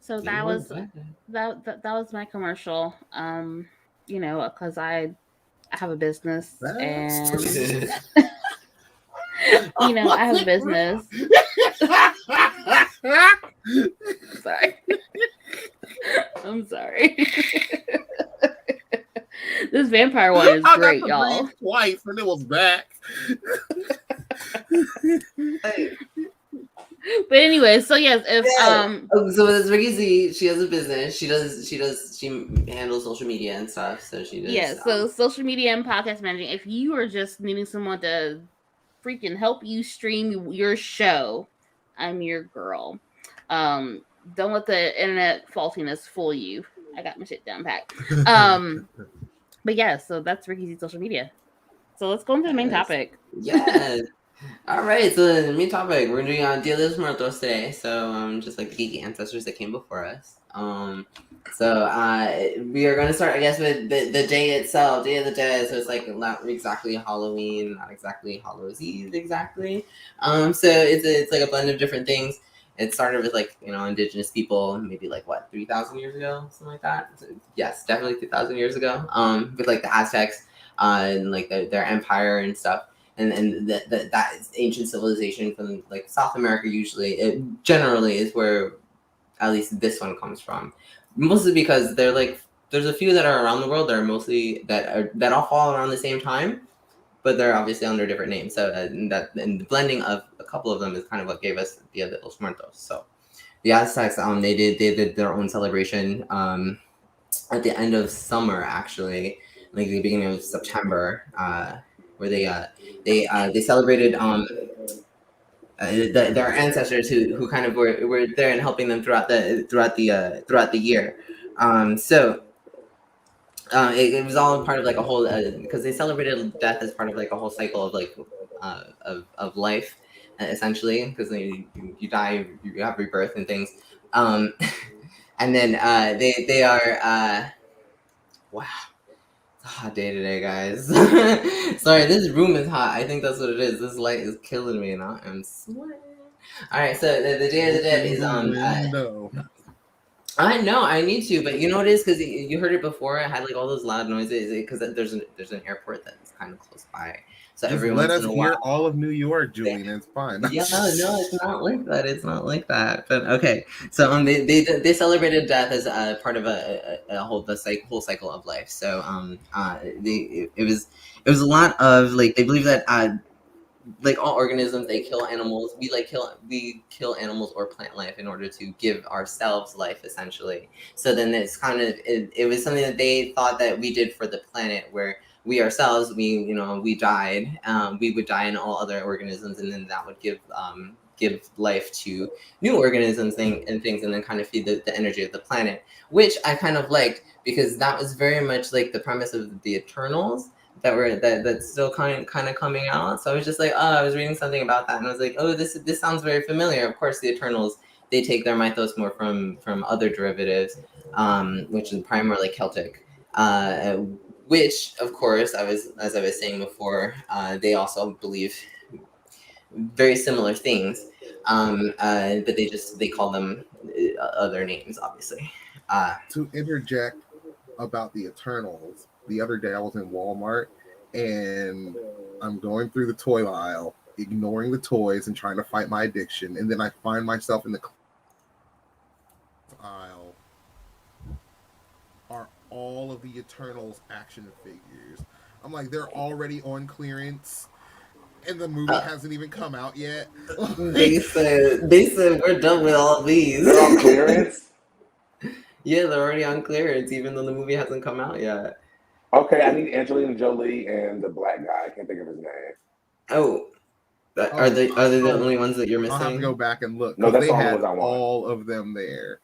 Speaker 4: So that was my commercial. You know, because I have a business and you know, I have a business. Sorry. I'm sorry. This vampire one is great, y'all.
Speaker 2: Twice and it was back.
Speaker 4: But anyway, so yes, if
Speaker 1: so with Ricky Z, she has a business. She handles social media and stuff. So she does.
Speaker 4: Yeah, so social media and podcast managing. If you are just needing someone to freaking help you stream your show, I'm your girl. Don't let the internet faultiness fool you. I got my shit down pat. But yeah, so that's Ricky Z social media. So let's go into the main topic.
Speaker 1: Yes. All right, so the main topic, we're doing on Dia de los Muertos today. So just like the geeky ancestors that came before us. So we are going to start, I guess, with the day itself, Day of the Dead. So it's like not exactly Halloween, not exactly Hallows Eve, exactly. So it's like a blend of different things. It started with like, you know, indigenous people, maybe like what, 3,000 years ago, something like that. So, yes, definitely 3,000 years ago. With like the Aztecs and like their empire and stuff. and that ancient civilization from like South America usually it generally is where at least this one comes from, mostly because they're like there's a few that are around the world that are mostly that all fall around the same time, but they're obviously under different names. So and the blending of a couple of them is kind of what gave us Dia de los Muertos. So the Aztecs they did their own celebration at the end of summer, actually, like the beginning of September, where they celebrated their ancestors who kind of were there and helping them throughout the year. It was all part of like a whole because they celebrated death as part of like a whole cycle of like of life, essentially, because you die, you have rebirth and things. And then they are wow, it's a hot day today, guys. Sorry, this room is hot. I think that's what it is. This light is killing me, and I'm sweating. All right, so the Day of the Dead is I know I need to, but you know what it is because you heard it before. I had like all those loud noises because there's an airport that's kind of close by. So
Speaker 2: just
Speaker 1: every
Speaker 2: let
Speaker 1: once
Speaker 2: us
Speaker 1: in a
Speaker 2: hear
Speaker 1: while,
Speaker 2: all of New York, Julian. It's fine.
Speaker 1: yeah, no, it's not like that. It's not like that. But okay, so they celebrated death as part of a whole cycle of life. So it was a lot of like they believe that like all organisms they kill animals. We kill animals or plant life in order to give ourselves life, essentially. So then it's kind of it was something that they thought that we did for the planet, where we ourselves we died, we would die in all other organisms, and then that would give life to new organisms and things, and then kind of feed the energy of the planet, which I kind of liked because that was very much like the premise of the Eternals that's still kind of coming out. So I was just like, oh, I was reading something about that, and I was like, oh, this sounds very familiar. Of course, the Eternals, they take their mythos more from other derivatives, which is primarily Celtic. Which, of course, as I was saying before, they also believe very similar things, but they call them other names, obviously.
Speaker 2: To interject about the Eternals, the other day I was in Walmart and I'm going through the toy aisle, ignoring the toys and trying to fight my addiction, and then I find myself in the aisle are all of the Eternals action figures. I'm like, they're already on clearance, and the movie hasn't even come out yet.
Speaker 1: They said we're done with all these.
Speaker 3: They're on clearance.
Speaker 1: Yeah, they're already on clearance, even though the movie hasn't come out yet.
Speaker 3: Okay, I need Angelina Jolie and the black guy. I can't think of his name.
Speaker 1: Oh, are they the only ones that you're missing?
Speaker 2: I'll have to go back and look.
Speaker 3: No, that's
Speaker 2: they
Speaker 3: all
Speaker 2: had
Speaker 3: the ones I want.
Speaker 2: all of them there.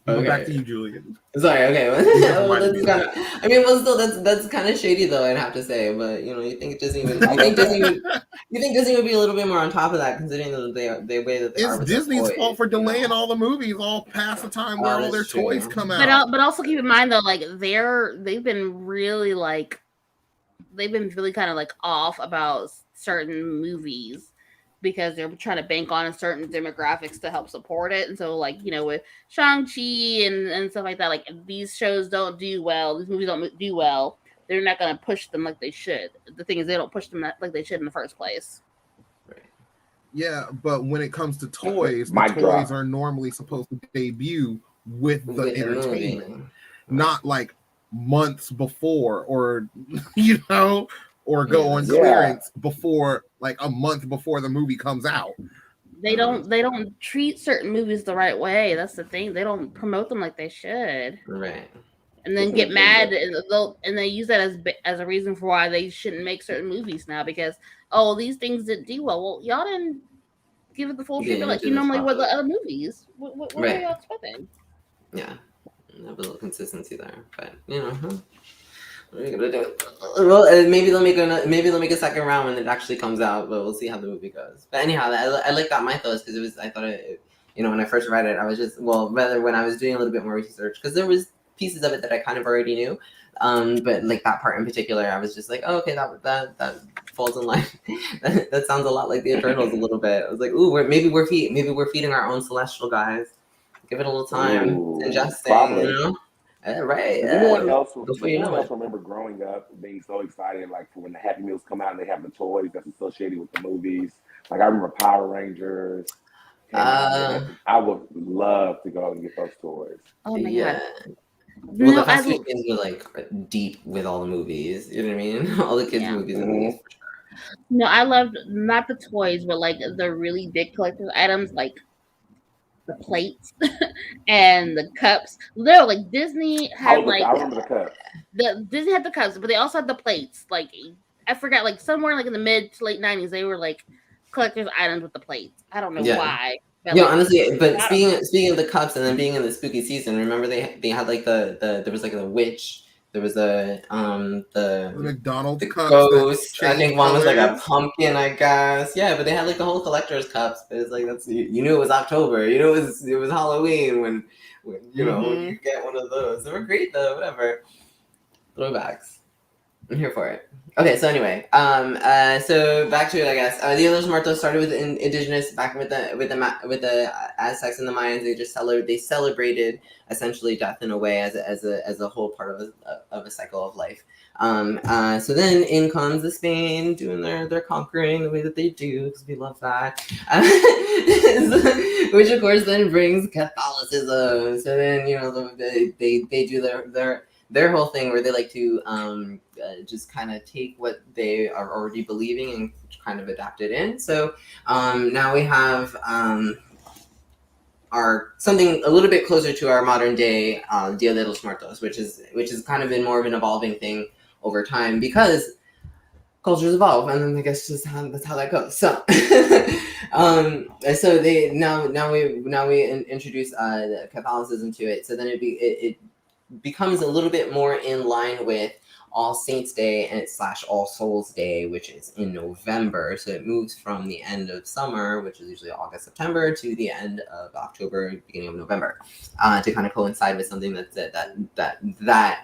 Speaker 1: Okay.
Speaker 2: Go back to you, Julian.
Speaker 1: Sorry. Okay.
Speaker 2: Well,
Speaker 1: that's kind of shady, though. I'd have to say, but you think Disney would be a little bit more on top of that, considering the way that they are.
Speaker 2: It's Disney's fault for delaying all the movies all past the time where all their toys come out.
Speaker 4: But also keep in mind though, like they've been really kind of like off about certain movies, because they're trying to bank on certain demographics to help support it. And so, like, with Shang-Chi and stuff like that, like, if these shows don't do well, these movies don't do well, they're not going to push them like they should. The thing is, they don't push them like they should in the first place.
Speaker 1: Right.
Speaker 2: Yeah, but when it comes to toys, the toys are normally supposed to debut with the entertainment, not like months before, or, or go on clearance before, like a month before the movie comes out.
Speaker 4: They don't treat certain movies the right way. That's the thing. They don't promote them like they should.
Speaker 1: Right.
Speaker 4: And then get mad, and they use that as a reason for why they shouldn't make certain movies now, because these things didn't do well. Well, y'all didn't give it the full treatment like you normally would the other movies. What are y'all expecting?
Speaker 1: Yeah, have a little consistency there, but what are you gonna do? Well, maybe they'll make a second round when it actually comes out, but we'll see how the movie goes. But anyhow, I like that mythos because I thought it, when I first read it, I was just rather when I was doing a little bit more research, because there was pieces of it that I kind of already knew, but like that part in particular, I was just like, oh, okay, that falls in line. that sounds a lot like the Eternals a little bit. I was like, ooh, maybe we're feeding our own celestial guys. Give it a little time, ingesting, Right.
Speaker 3: Does anyone else?
Speaker 1: Before
Speaker 3: Does
Speaker 1: you
Speaker 3: anyone
Speaker 1: know
Speaker 3: else
Speaker 1: it.
Speaker 3: remember growing up being so excited, like for when the Happy Meals come out and they have the toys that's associated with the movies? Like I remember Power Rangers came out and they had.
Speaker 1: Uh,
Speaker 3: I would love to go and get those toys.
Speaker 4: Oh my
Speaker 1: yeah.
Speaker 4: god.
Speaker 1: Well, the
Speaker 4: No,
Speaker 1: Fast Food games were like deep with all the movies. You know what I mean? All the kids'
Speaker 4: yeah.
Speaker 1: movies at
Speaker 3: Hmm.
Speaker 1: least.
Speaker 4: No, I loved not the toys, but like the really big collector's items, like the plates and the cups. No, like Disney had
Speaker 3: Oh,
Speaker 4: like
Speaker 3: I remember the cups.
Speaker 4: the Disney had the cups, but they also had the plates. Like I forgot, like somewhere like in the mid to late '90s, they were like collector's items with the plates. I don't know
Speaker 1: Yeah.
Speaker 4: why, but
Speaker 1: Yeah,
Speaker 4: like
Speaker 1: honestly, but
Speaker 4: got 'em.
Speaker 1: speaking of the cups and then being in the spooky season, remember they had like the there was like the witch, there was
Speaker 2: The
Speaker 1: the
Speaker 2: McDonald's cups that
Speaker 1: ghost. I think
Speaker 2: change
Speaker 1: one was like a
Speaker 2: colors.
Speaker 1: pumpkin, I guess. Yeah, but they had like the whole collector's cups. But it's like that's you knew it was October. You knew it was Halloween when you know when
Speaker 3: Hmm.
Speaker 1: you get one of those. They were great though. Whatever throwbacks. I'm here for it. Okay, so anyway, so back to it, I guess. The Los Muertos started with indigenous back with the Aztecs and the Mayans. They celebrated essentially death in a way as a whole part of a cycle of life. So then in comes the Spain doing their conquering the way that they do because we love that, which of course then brings Catholicism. So then they do their whole thing where they like to just kind of take what they are already believing and kind of adapt it in. So now we have our something a little bit closer to our modern day Dia de los Muertos, which is kind of been more of an evolving thing over time because cultures evolve, and then I guess that's how that goes. So, so they now we introduce Catholicism to it. So then it becomes a little bit more in line with All Saints Day and / All Souls Day, which is in November. So it moves from the end of summer, which is usually August, September, to the end of October, beginning of November, to kind of coincide with something that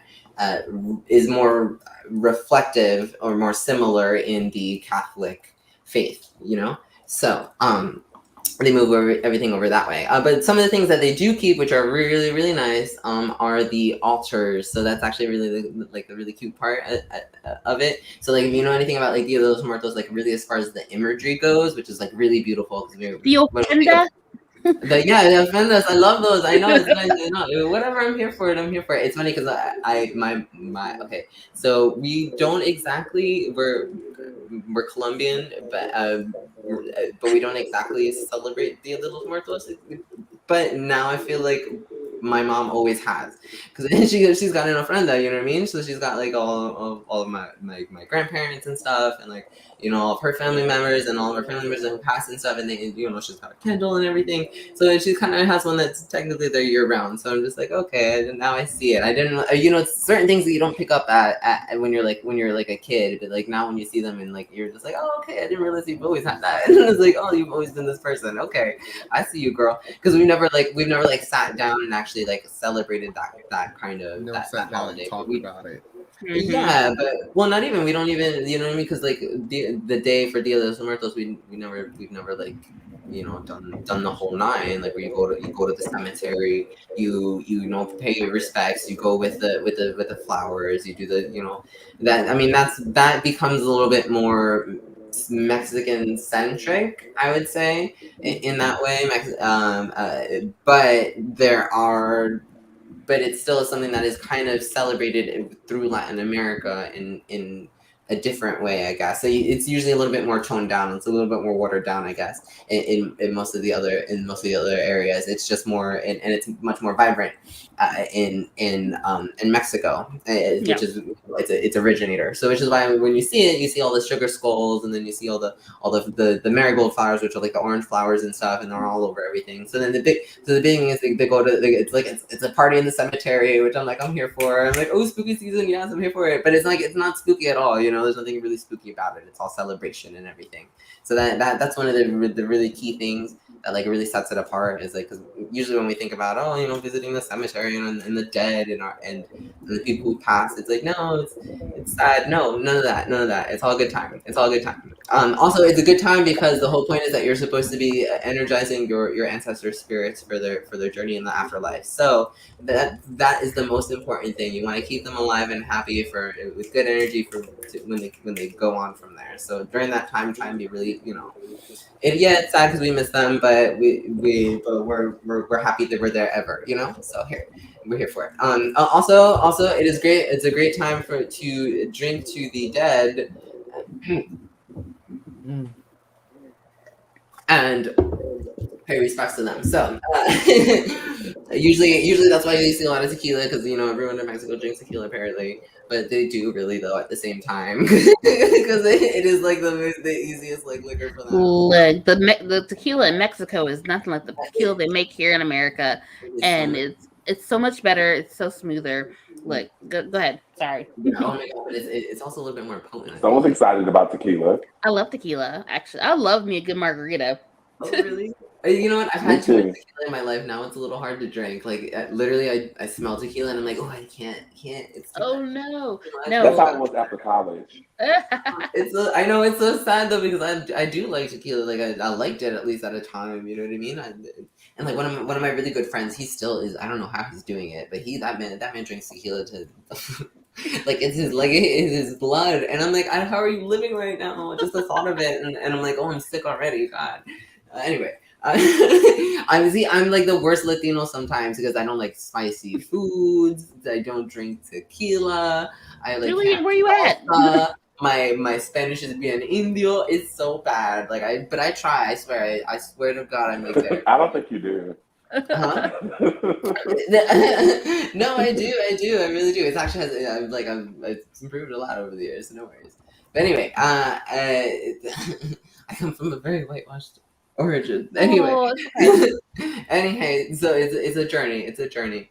Speaker 1: is more reflective or more similar in the Catholic faith. So they move everything over that way. But some of the things that they do keep, which are really, really nice, are the altars. So that's actually really the really cute part of it. So like if you know anything about like Dia de los Muertos, like really as far as the imagery goes, which is like really beautiful.
Speaker 4: The ofrenda.
Speaker 1: The ofrendas, I love those. I know it's nice. I know. Whatever, I'm here for it. I'm here for it. It's funny because my okay. So we don't exactly we're Colombian, but we don't exactly celebrate Dia de los Muertos. But now I feel like my mom always has, because she's got an ofrenda, you know what I mean? So she's got like all of my grandparents and stuff, and like all of her family members and all of her family members that have passed and stuff, and they she's got a candle and everything. So she kind of has one that's technically there year round. So I'm just like, okay, now I see it. I didn't, certain things that you don't pick up at when you're like a kid, but like now when you see them and like you're just like, oh, okay, I didn't realize you've always had that. And it's like, oh, you've always been this person. Okay, I see you, girl. Because we've never sat down and actually like celebrated that kind of
Speaker 2: Never
Speaker 1: that
Speaker 2: sat down
Speaker 1: holiday.
Speaker 2: and talked about it.
Speaker 4: Mhm.
Speaker 1: Yeah, but not even. We don't even. You know what I mean? Because like the day for Dia de los Muertos, we've never like done the whole nine. Like where you go to the cemetery, you pay your respects. You go with the flowers. You do that. I mean that becomes a little bit more Mexican centric, I would say, in that way. But it's still something that is kind of celebrated through Latin America in a different way, I guess. So it's usually a little bit more toned down. It's a little bit more watered down, I guess. In most of the other areas, it's just more and it's much more vibrant in Mexico, which is its originator. So which is why when you see it, you see all the sugar skulls, and then you see all the marigold flowers, which are like the orange flowers and stuff, and they're all over everything. So then the big thing is they go to it's a party in the cemetery, which I'm here for. I'm like, oh, spooky season, yes, I'm here for it. But it's not spooky at all. There's nothing really spooky about it. It's all celebration and everything. So that's one of the really key things that like really sets it apart, is like, because usually when we think about visiting the cemetery and the dead and the people who pass, it's like, no, it's sad. No, none of that. It's all good time. Also, it's a good time because the whole point is that you're supposed to be energizing your ancestors' spirits for their journey in the afterlife. So that is the most important thing. You want to keep them alive and happy with good energy when they go on from there. So during that time, try and be really it's sad because we miss them, but we're happy that we're there ever. So we're here for it. Also, it is great. It's a great time to drink to the dead. And pay respects to them. So usually that's why you see a lot of tequila because everyone in Mexico drinks tequila apparently, but they do really though at the same time because it is like the easiest like liquor for them.
Speaker 4: Look, the tequila in Mexico is nothing like the tequila they make here in America, and it's so much better. It's so smoother. Look, go ahead. Sorry.
Speaker 1: Oh my god, but it's also a little bit more potent.
Speaker 3: Someone's excited about tequila.
Speaker 4: I love tequila. Actually, I love me a good margarita.
Speaker 1: Oh really? You know what? I've had too much tequila in my life. Now it's a little hard to drink. Like literally, I smell tequila and I'm like, oh, I can't. It's
Speaker 4: oh no.
Speaker 3: That's how it was after college.
Speaker 1: I know it's so sad though because I do like tequila. Like I liked it at least at a time. You know what I mean? And like one of my really good friends, he still is. I don't know how he's doing it, but that man drinks tequila to like it's his blood. And I'm like, how are you living right now? Just the thought of it, and I'm like, oh, I'm sick already. God. Anyway. I'm like the worst Latino sometimes because I don't like spicy foods. I don't drink tequila. I like
Speaker 4: really? Where you at?
Speaker 1: My Spanish is bien indio. It's so bad. But I try. I swear to God, I'm like there.
Speaker 3: I don't think you do.
Speaker 1: Huh? No, I do. I really do. It's actually it's improved a lot over the years. So no worries. But anyway, I come from a very whitewashed origin. Anyway, so it's a journey. It's a journey.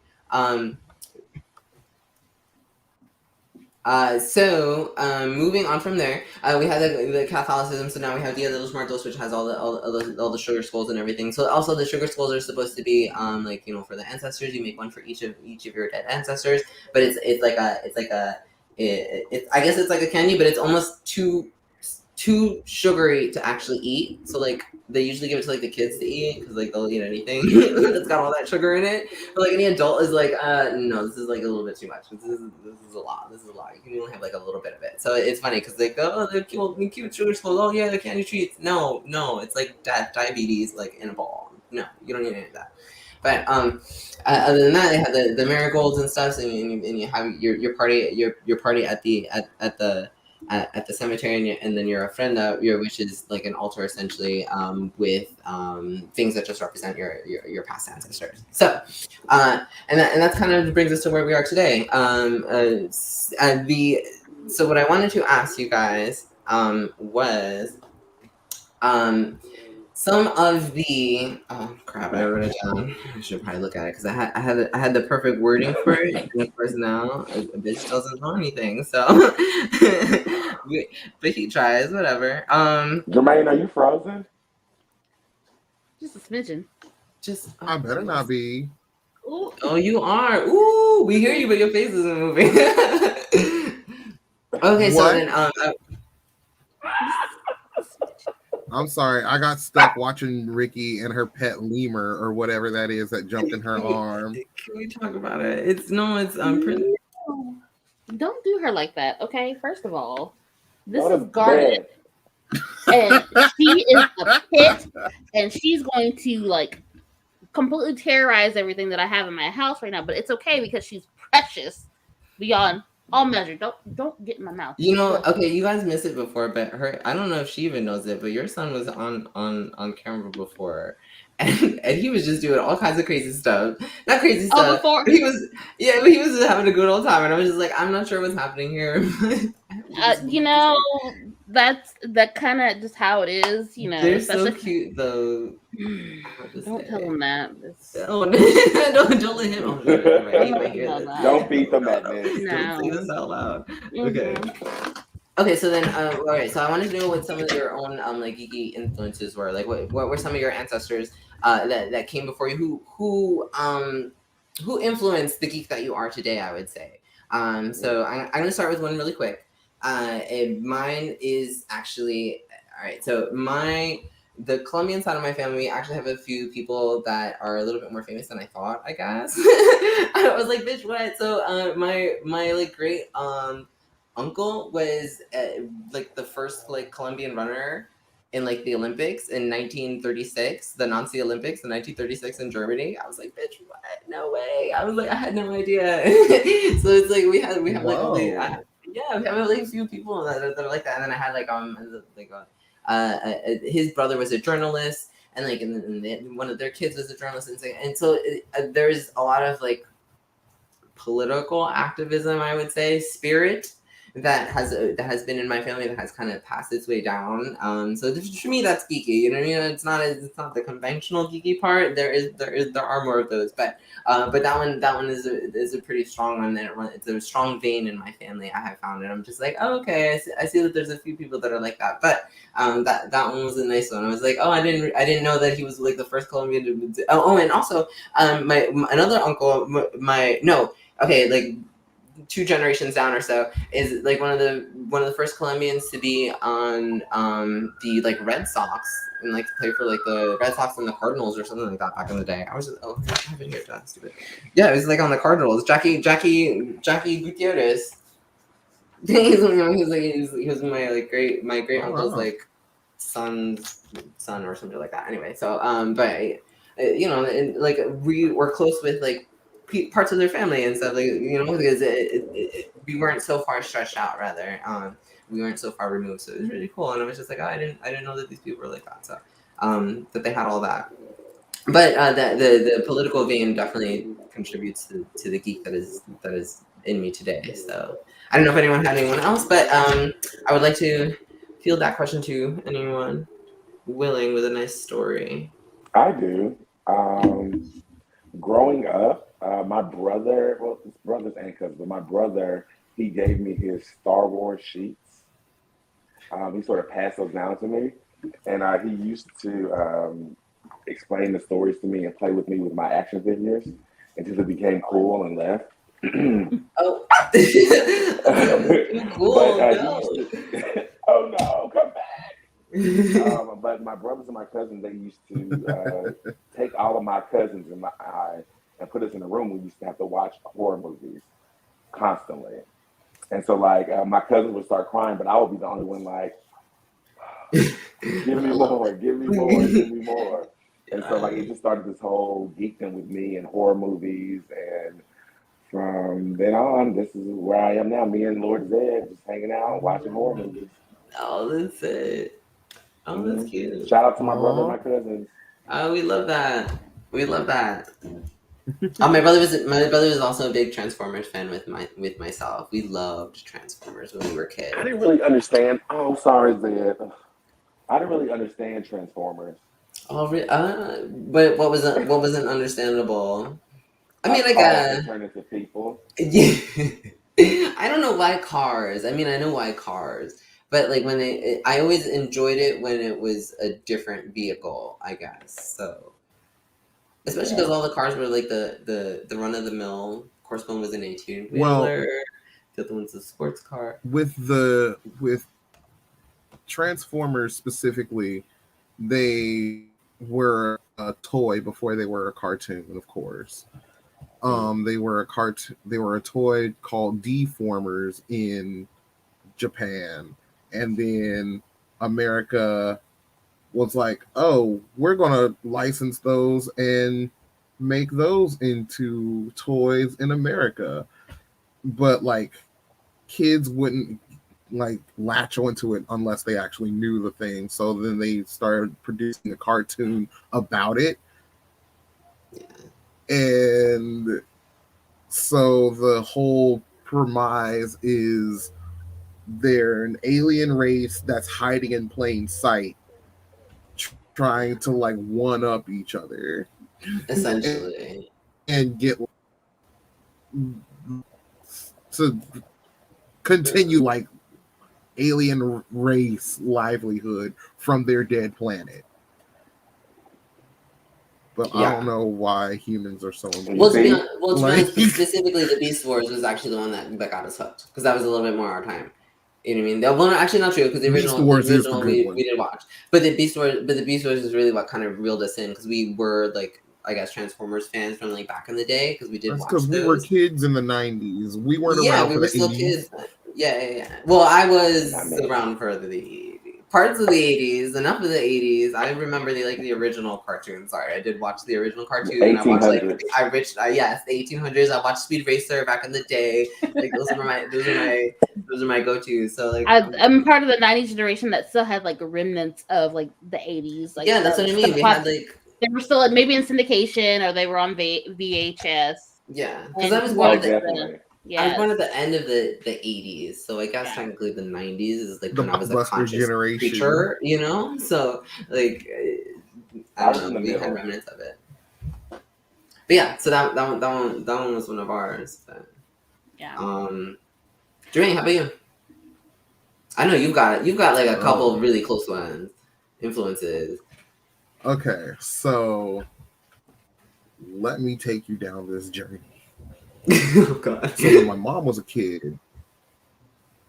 Speaker 1: Moving on from there, we had the Catholicism. So now we have Dia de los Muertos, which has all the sugar skulls and everything. So also the sugar skulls are supposed to be for the ancestors. You make one for each of your dead ancestors. But I guess it's like a candy, but it's almost too sugary to actually eat. So like they usually give it to like the kids to eat because like they'll eat anything that's got all that sugar in it. But like any adult is like, no, this is like a little bit too much. This is a lot. You can only have like a little bit of it. So it's funny because they go, oh, they're cute sugar skulls. Oh yeah, they're candy treats. No, it's like diabetes like in a ball. No, you don't need any of that. But other than that, they have the marigolds and stuff, and you have your party at the cemetery, and then your ofrenda, which is like an altar essentially, with things that just represent your past ancestors. So, and that kind of brings us to where we are today. So what I wanted to ask you guys was some of the crap. I wrote it down. I should probably look at it because I had the perfect wording for it. And of course now a bitch doesn't know anything, so but he tries. Whatever.
Speaker 3: Jermaine, are you frozen?
Speaker 4: Just a smidgen.
Speaker 2: I better not be.
Speaker 4: Ooh.
Speaker 1: Oh, you are. Ooh, we hear you, but your face isn't moving. Okay, so then
Speaker 2: I'm sorry, I got stuck watching Ricky and her pet lemur or whatever that is that jumped in her arm.
Speaker 1: Can we talk about it? It's Don't
Speaker 4: do her like that, okay? First of all, this is Garnet, and she is a pit, and she's going to like completely terrorize everything that I have in my house right now. But it's okay because she's precious beyond all measure. Don't get in my mouth.
Speaker 1: Okay, you guys missed it before, but I don't know if she even knows it, but your son was on camera before, and he was just doing all kinds of crazy stuff. Not crazy stuff. Before he was just having a good old time, and I was just like, I'm not sure what's happening here.
Speaker 4: That's kind of just how it is.
Speaker 1: They're so cute though.
Speaker 4: Don't tell him that.
Speaker 1: Don't let him.
Speaker 3: Don't beat the madness.
Speaker 1: Don't say this out loud.
Speaker 4: Mm-hmm.
Speaker 1: Okay, so then, all right. So I wanted to know what some of your own like geeky influences were. Like, what were some of your ancestors that came before you? Who influenced the geek that you are today? I would say. So I'm going to start with one really quick. Mine is actually All right. So the Colombian side of my family, we actually have a few people that are a little bit more famous than I thought, I guess. I was like, bitch, what? So my like great uncle was like the first like Colombian runner in like the Olympics in 1936, the Nancy Olympics in 1936 in Germany. I was like, bitch, what? No way. I was like, I had no idea. So it's like we have like only yeah, we have like a few people that are like that. And then I had like his brother was a journalist, and like and one of their kids was a journalist, and so there's a lot of like political activism, I would say, spirit that has been in my family, that has kind of passed its way down. So for me, that's geeky. You know what I mean? It's not the conventional geeky part. There are more of those, but that one is a pretty strong one. It's a strong vein in my family. I have found it. I'm just like, oh, okay. I see that there's a few people that are like that, but that one was a nice one. I was like, oh, I didn't know that he was like the first Colombian to. Oh, and also my another uncle, okay, like 2 generations down or so, is like one of the first Colombians to be on the like Red Sox and like play for like the Red Sox and the Cardinals or something like that back in the day. I was just I have it here, that's stupid. Yeah, it was like on the Cardinals. Jackie Gutierrez. He was my great uncle's like son's son or something like that. Anyway, so but you know, and like we were close with like parts of their family and stuff, like, you know, because we weren't so far stretched out, rather we weren't so far removed, so it was really cool. And I was just like, oh, I didn't know that these people were like that, so that they had all that. But the political vein definitely contributes to the geek that is in me today. So I don't know if anyone had anyone else, but I would like to field that question to anyone willing with a nice story.
Speaker 3: I do. Growing up, my brother, well, his brothers and cousins, but my brother, he gave me his Star Wars sheets. He sort of passed those down to me, and he used to explain the stories to me and play with me with my action figures until it became cool and left.
Speaker 1: Oh, cool.
Speaker 3: But
Speaker 1: No.
Speaker 3: oh no, come back. But my brothers and my cousins, they used to take all of my cousins and put us in a room. We used to have to watch horror movies constantly. And so like my cousins would start crying, but I would be the only one like, give me more, give me more, give me more. And so like it just started this whole geekdom with me and horror movies, and from then on, this is where I am now. Me and Lord Zed just hanging out, watching horror movies.
Speaker 1: Oh, that's it. Oh, that's cute.
Speaker 3: Shout out to my brother and my cousins.
Speaker 1: Oh, we love that. We love that. Oh, my brother was also a big Transformers fan with myself. We loved Transformers when we were kids.
Speaker 3: I didn't really understand. Oh, sorry, Zed. I didn't really understand Transformers.
Speaker 1: Oh, but what wasn't understandable? I mean, like
Speaker 3: turn into people.
Speaker 1: Yeah. I don't know why cars. I mean, I know why cars, but like when I always enjoyed it when it was a different vehicle, I guess. So, especially because all the cars were like the run of the mill. Of course, one was an 18-wheeler. The other one's a sports car.
Speaker 2: With Transformers specifically, they were a toy before they were a cartoon, of course. They were a toy called Deformers in Japan, and then America was like, oh, we're gonna license those and make those into toys in America. But like kids wouldn't like latch onto it unless they actually knew the thing. So then they started producing a cartoon about it. And so the whole premise is they're an alien race that's hiding in plain sight, trying to like one up each other,
Speaker 1: essentially,
Speaker 2: and get to continue like alien race livelihood from their dead planet. But I don't know why humans are so important.
Speaker 1: Well, to be honest, specifically the Beast Wars was actually the one that got us hooked, because that was a little bit more our time. You know what I mean? Well, no, actually not true because the
Speaker 2: Beast
Speaker 1: original,
Speaker 2: Wars is the good one.
Speaker 1: we did watch, but the Beast Wars is really what kind of reeled us in because we were like, I guess, Transformers fans from like back in the day because we did
Speaker 2: That's
Speaker 1: watch
Speaker 2: because
Speaker 1: those.
Speaker 2: we were kids in the 90s. We weren't around
Speaker 1: we
Speaker 2: for
Speaker 1: were
Speaker 2: the
Speaker 1: still
Speaker 2: 80s.
Speaker 1: kids. Yeah. Well, I was
Speaker 3: Not me.
Speaker 1: around for the parts of the 80s, enough of the 80s. I remember the original cartoon. Sorry, I did watch the original cartoon. I watched
Speaker 3: 1800s.
Speaker 1: Yes, the 1800s. I watched Speed Racer back in the day. Like those are my go-tos. So like
Speaker 4: I'm part of the '90s generation that still had like remnants of like the '80s. Like
Speaker 1: yeah, that's what I mean. We had like
Speaker 4: they were still maybe in syndication or they were on VHS.
Speaker 1: yeah, because
Speaker 4: And
Speaker 1: I was
Speaker 4: we
Speaker 1: born
Speaker 3: Oh,
Speaker 1: at the
Speaker 3: definitely.
Speaker 1: I was born
Speaker 4: yes.
Speaker 1: at the end of the 80s, so I guess
Speaker 4: Yeah.
Speaker 1: technically the 90s is like
Speaker 2: The
Speaker 1: when I was a
Speaker 2: Blockbuster
Speaker 1: conscious
Speaker 2: generation.
Speaker 1: creature, you know. So like
Speaker 3: I
Speaker 1: I
Speaker 3: was
Speaker 1: don't
Speaker 3: in
Speaker 1: know,
Speaker 3: the
Speaker 1: we had
Speaker 3: middle.
Speaker 1: remnants of it. But yeah, so that one was one of ours. But,
Speaker 4: Yeah.
Speaker 1: Jermaine, how about you? I know you've got like a couple
Speaker 2: Oh.
Speaker 1: of really close ones, influences.
Speaker 2: Okay, so let me take you down this journey.
Speaker 1: Oh God.
Speaker 2: So when my mom was a kid,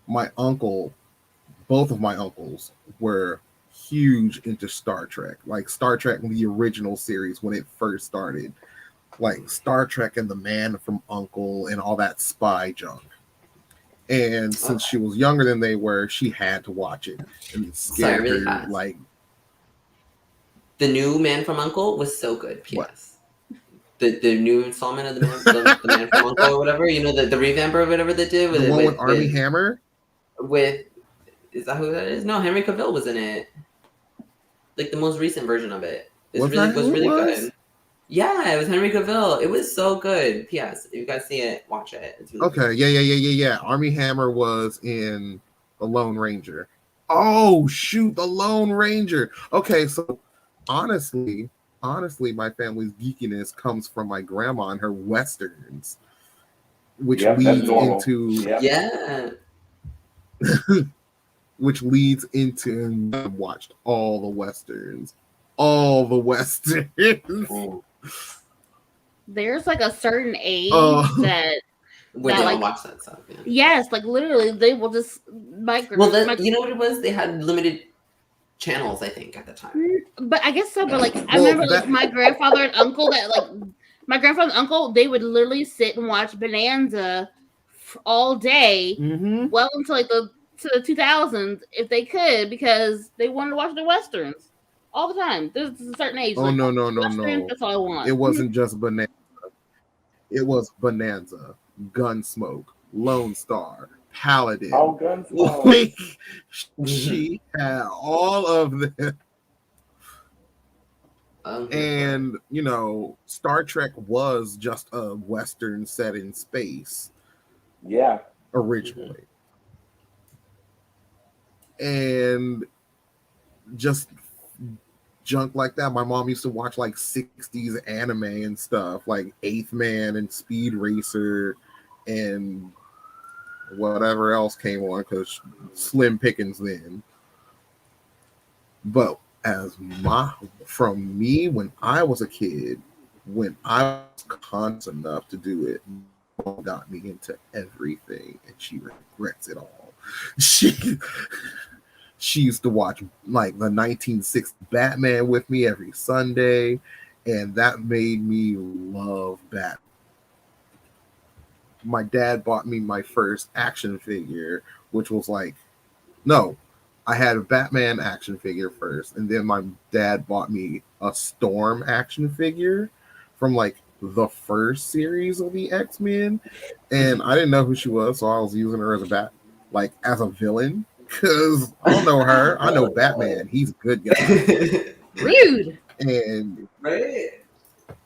Speaker 2: my uncle, both of my uncles were huge into Star Trek, like Star Trek, the original series when it first started, like Star Trek and the Man from Uncle and all that spy junk. And since she was younger than they were, she had to watch it, and it scared
Speaker 1: really
Speaker 2: her.
Speaker 1: fast.
Speaker 2: Like
Speaker 1: The new Man from Uncle was so good. P.S.
Speaker 2: What?
Speaker 1: The new installment of the Man from Uncle or whatever, you know, the revamp or whatever they did
Speaker 2: the one with Armie Hammer.
Speaker 1: Is that who that is? No, Henry Cavill was in it. Like the most recent version of it.
Speaker 2: Was that who it was?
Speaker 1: Good. Yeah, it was Henry Cavill. It was so good. P.S. If you guys see it, watch it. It's really
Speaker 2: Okay, yeah. Armie Hammer was in The Lone Ranger. Oh shoot, The Lone Ranger. Okay, so honestly, my family's geekiness comes from my grandma and her westerns, which leads into
Speaker 1: yeah.
Speaker 2: which leads into I've watched all the westerns.
Speaker 4: There's like a certain age that
Speaker 1: when they don't watch that stuff. Yeah.
Speaker 4: Yes, like literally, they will just
Speaker 1: you know what it was? They had limited channels, I think, at the time.
Speaker 4: But I guess so. But like, I remember like my grandfather and uncle they would literally sit and watch Bonanza all day, well into like the 2000s if they could, because they wanted to watch the westerns all the time. There's a certain age.
Speaker 2: Oh
Speaker 4: like,
Speaker 2: no!
Speaker 4: That's all I want.
Speaker 2: It wasn't just Bonanza. It was Bonanza, Gunsmoke, Lone Star, Paladin.
Speaker 3: Oh, Gunsmoke.
Speaker 2: She had all of them. And, you know, Star Trek was just a Western set in space.
Speaker 3: Yeah.
Speaker 2: Originally. And just junk like that. My mom used to watch like 60s anime and stuff, like Eighth Man and Speed Racer and whatever else came on, because slim pickings then. But from me, when I was a kid, when I was conscious enough to do it, Mom got me into everything, and she regrets it all. She used to watch like the 1960s Batman with me every Sunday, and that made me love Batman. My dad bought me my first action figure, which was I had a Batman action figure first, and then my dad bought me a Storm action figure from like the first series of the X-Men, and I didn't know who she was, so I was using her as a villain, because I don't know her. I know Batman. He's a good guy.
Speaker 4: Rude.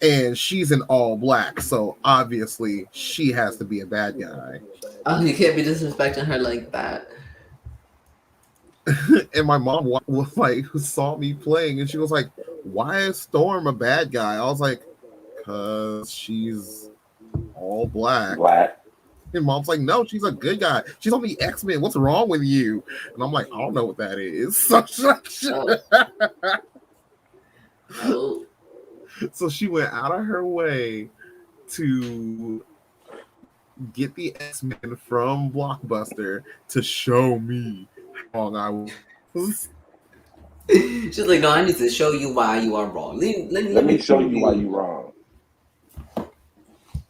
Speaker 2: And she's in all black, so obviously she has to be a bad guy.
Speaker 1: Oh, you can't be disrespecting her like that.
Speaker 2: And my mom was like, saw me playing, and she was like, "Why is Storm a bad guy?" I was like, "Cause she's all black." And Mom's like, "No, she's a good guy. She's on the X-Men. What's wrong with you?" And I'm like, "I don't know what that is." So she went out of her way to get the X-Men from Blockbuster to show me how wrong I was.
Speaker 1: She's like, no, I need to show you why you are wrong.
Speaker 3: Let me show you why you're wrong.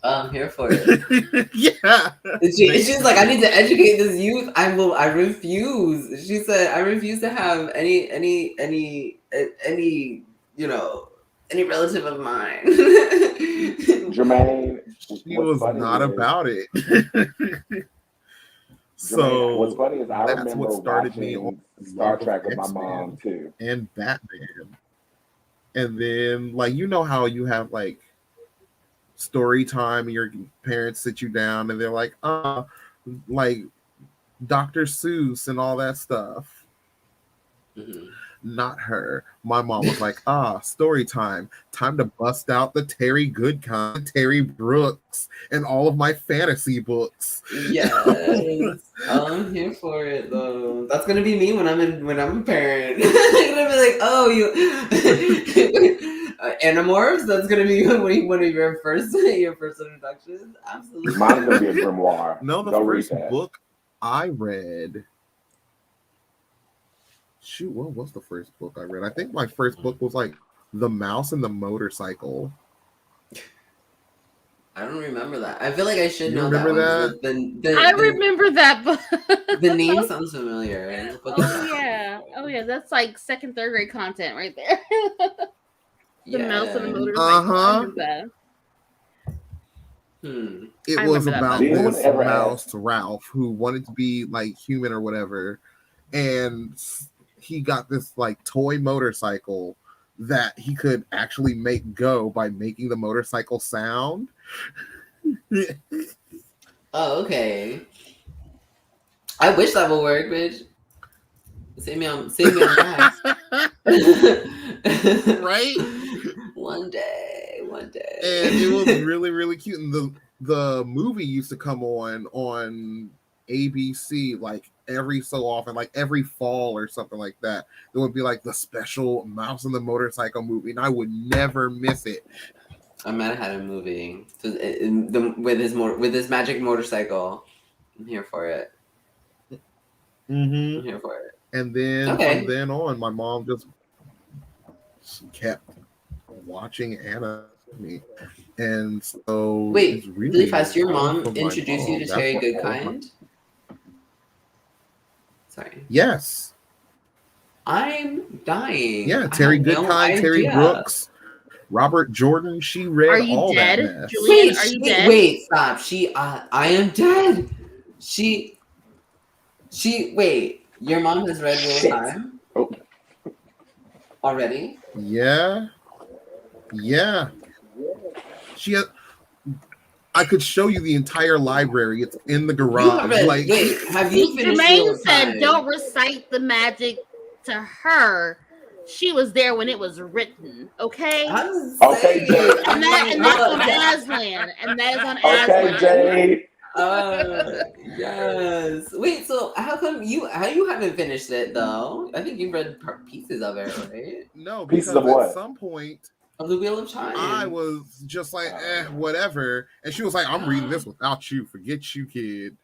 Speaker 1: I'm here for it.
Speaker 2: Yeah.
Speaker 1: She's like, I need to educate this youth. I refuse. She said, I refuse to have any any relative of mine.
Speaker 3: Jermaine,
Speaker 2: She was not about it. So
Speaker 3: what's funny is I
Speaker 2: that's
Speaker 3: remember
Speaker 2: what started me on
Speaker 3: Star Trek with my
Speaker 2: X-Men
Speaker 3: mom too.
Speaker 2: and Batman. And then, like, you know how you have like story time and your parents sit you down and they're like, like Dr. Seuss and all that stuff.
Speaker 1: Mm-hmm.
Speaker 2: Not her. My mom was like, story time. Time to bust out the Terry Goodkind, Terry Brooks, and all of my fantasy books.
Speaker 1: Yes. I'm here for it though. That's gonna be me when I'm a parent. I'm gonna be like, oh, you Animorphs? That's gonna be one of your first introductions? Absolutely.
Speaker 3: Mine's gonna be a grimoire.
Speaker 2: No, the first book I read. Shoot, what was the first book I read? I think my first book was like The Mouse and the Motorcycle.
Speaker 1: I don't remember that. I feel like I should know
Speaker 2: remember
Speaker 1: that.
Speaker 4: I remember that book.
Speaker 1: The name sounds familiar.
Speaker 4: Oh yeah, that's like second, third grade content right there. The Mouse and the Motorcycle.
Speaker 2: Uh-huh. It was about this mouse, Ralph, who wanted to be like human or whatever, and he got this like toy motorcycle that he could actually make go by making the motorcycle sound.
Speaker 1: Oh, okay. I wish that would work, bitch. Save me on gas.
Speaker 2: Right?
Speaker 1: One day.
Speaker 2: And it was really, really cute. And the movie used to come on ABC like every so often, like every fall or something like that. There would be like the special Mouse and the Motorcycle movie, and I would never miss it.
Speaker 1: I might have had a movie with his magic motorcycle. I'm here for it.
Speaker 2: Mm-hmm.
Speaker 1: I'm here for it.
Speaker 2: And then from then on, my mom just kept watching anime. And so
Speaker 1: wait, really fast, your mom introduced you to Terry Goodkind? Sorry.
Speaker 2: Yes.
Speaker 1: I'm dying.
Speaker 2: Yeah, Terry Goodkind, Terry Brooks, Robert Jordan. She read all that mess.
Speaker 4: Julian, are you dead?
Speaker 1: Wait, stop. I am dead. Wait, your mom has read Real Time?
Speaker 3: Oh.
Speaker 1: Already?
Speaker 2: Yeah. I could show you the entire library. It's in the garage.
Speaker 1: Wait, have you finished?
Speaker 4: Jermaine said, "Don't recite the magic to her. She was there when it was written." Okay.
Speaker 3: Okay, Jay.
Speaker 4: And that's on Aslan. And that is on Aslan.
Speaker 3: Okay, Jay.
Speaker 1: Yes. Wait, so how you haven't finished it though? I think you read pieces of it, right?
Speaker 2: No,
Speaker 3: pieces
Speaker 2: because
Speaker 3: of what?
Speaker 2: At some point
Speaker 1: of the Wheel of Time,
Speaker 2: I was just like, whatever, and she was like, "I'm reading this without you. Forget you, kid."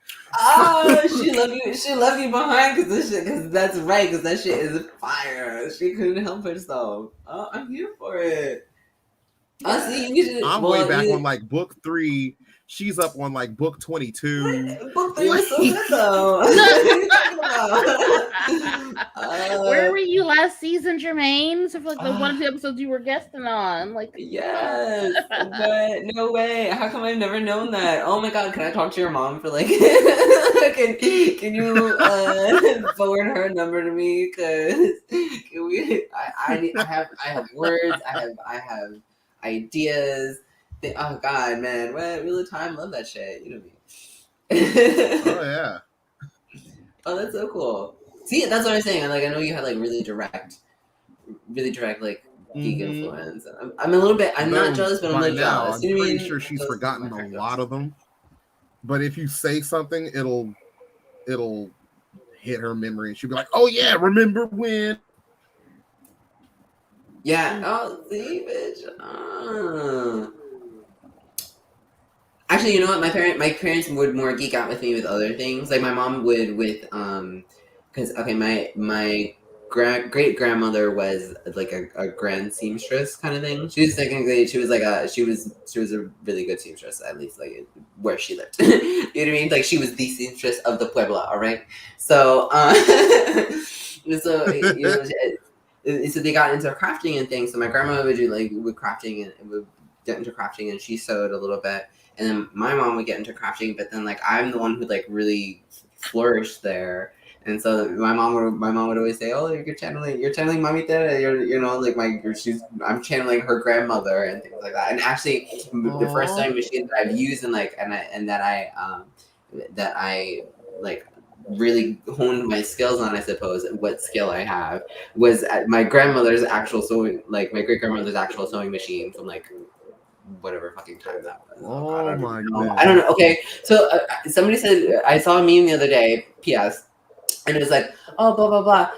Speaker 1: She left you. She left you behind because that's right. Because that shit is fire. She couldn't help herself. Oh, I'm here for it. See,
Speaker 2: I'm way back on like book 3. She's up on like book 22.
Speaker 1: Book 3 was so good though.
Speaker 4: Where were you last season, Jermaine? So for like the one or two episodes you were guesting on, like
Speaker 1: yes, but no way. How come I've never known that? Oh my god, can I talk to your mom for like? can you forward her number to me? Cause can we? I have words. I have ideas. Oh god, man, what Real Time? Love that shit. You know me.
Speaker 2: Oh yeah.
Speaker 1: Oh, that's so cool. See, that's what I'm saying. Like, I know you had like really direct like geek influence. I'm a little bit. I'm not jealous, but I'm like jealous.
Speaker 2: I'm pretty sure she's forgotten a lot of them. But if you say something, it'll hit her memory, and she'll be like, "Oh yeah, remember when?" Yeah. Oh, see, bitch.
Speaker 1: Actually, you know what? My parents would more geek out with me with other things. Like my mom would with because okay, my great grandmother was like a grand seamstress kind of thing. She was technically she was a really good seamstress, at least like where she lived. You know what I mean? Like she was the seamstress of the Puebla. All right, so so you know. So they got into crafting and things. So my grandma would do with crafting and would get into crafting, and she sewed a little bit. And then my mom would get into crafting, but then like I'm the one who like really flourished there. And so my mom would always say, "Oh, you're channeling mamita. I'm channeling her grandmother and things like that." And actually, the first sewing machine that I've used and that I like really honed my skills on, I suppose, what skill I have was at my grandmother's actual sewing, like my great grandmother's actual sewing machine from like whatever fucking time that was.
Speaker 2: Oh my
Speaker 1: I don't know. Okay, so somebody said I saw a meme the other day. P.S. And it was like, oh, blah blah blah,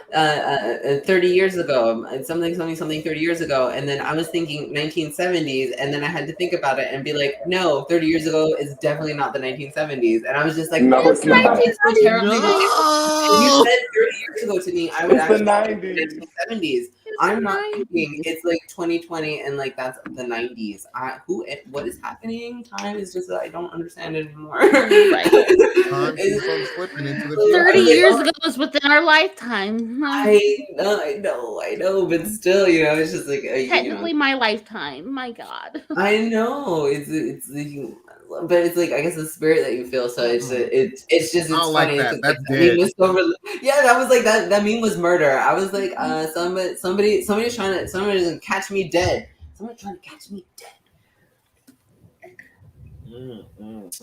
Speaker 1: 30 years ago, something 30 years ago, and then I was thinking 1970s, and then I had to think about it and be like, no, 30 years ago is definitely not the 1970s, and I was just like,
Speaker 3: no, it's not.
Speaker 1: It's so terribly wrong. If you
Speaker 2: No.
Speaker 1: said 30 years ago to me, I would
Speaker 3: It's the
Speaker 1: actually
Speaker 3: 90s.
Speaker 1: 1970s. I'm not thinking it's like 2020 and like that's the 90s. What is happening? Time is just I don't understand it anymore.
Speaker 4: Right.
Speaker 2: Time keeps on slipping into the future.
Speaker 4: 30 years ago was within our lifetime.
Speaker 1: I know, but still, you know, it's just like
Speaker 4: Technically my lifetime. My God.
Speaker 1: I know it's but it's like I guess the spirit that you feel. So it's just it's
Speaker 2: I don't like
Speaker 1: funny.
Speaker 2: that.
Speaker 1: It's
Speaker 2: That's
Speaker 1: like,
Speaker 2: dead.
Speaker 1: meme was so yeah, that was like that meme was murder. I was like somebody's trying to catch me dead. Someone's trying to catch me dead.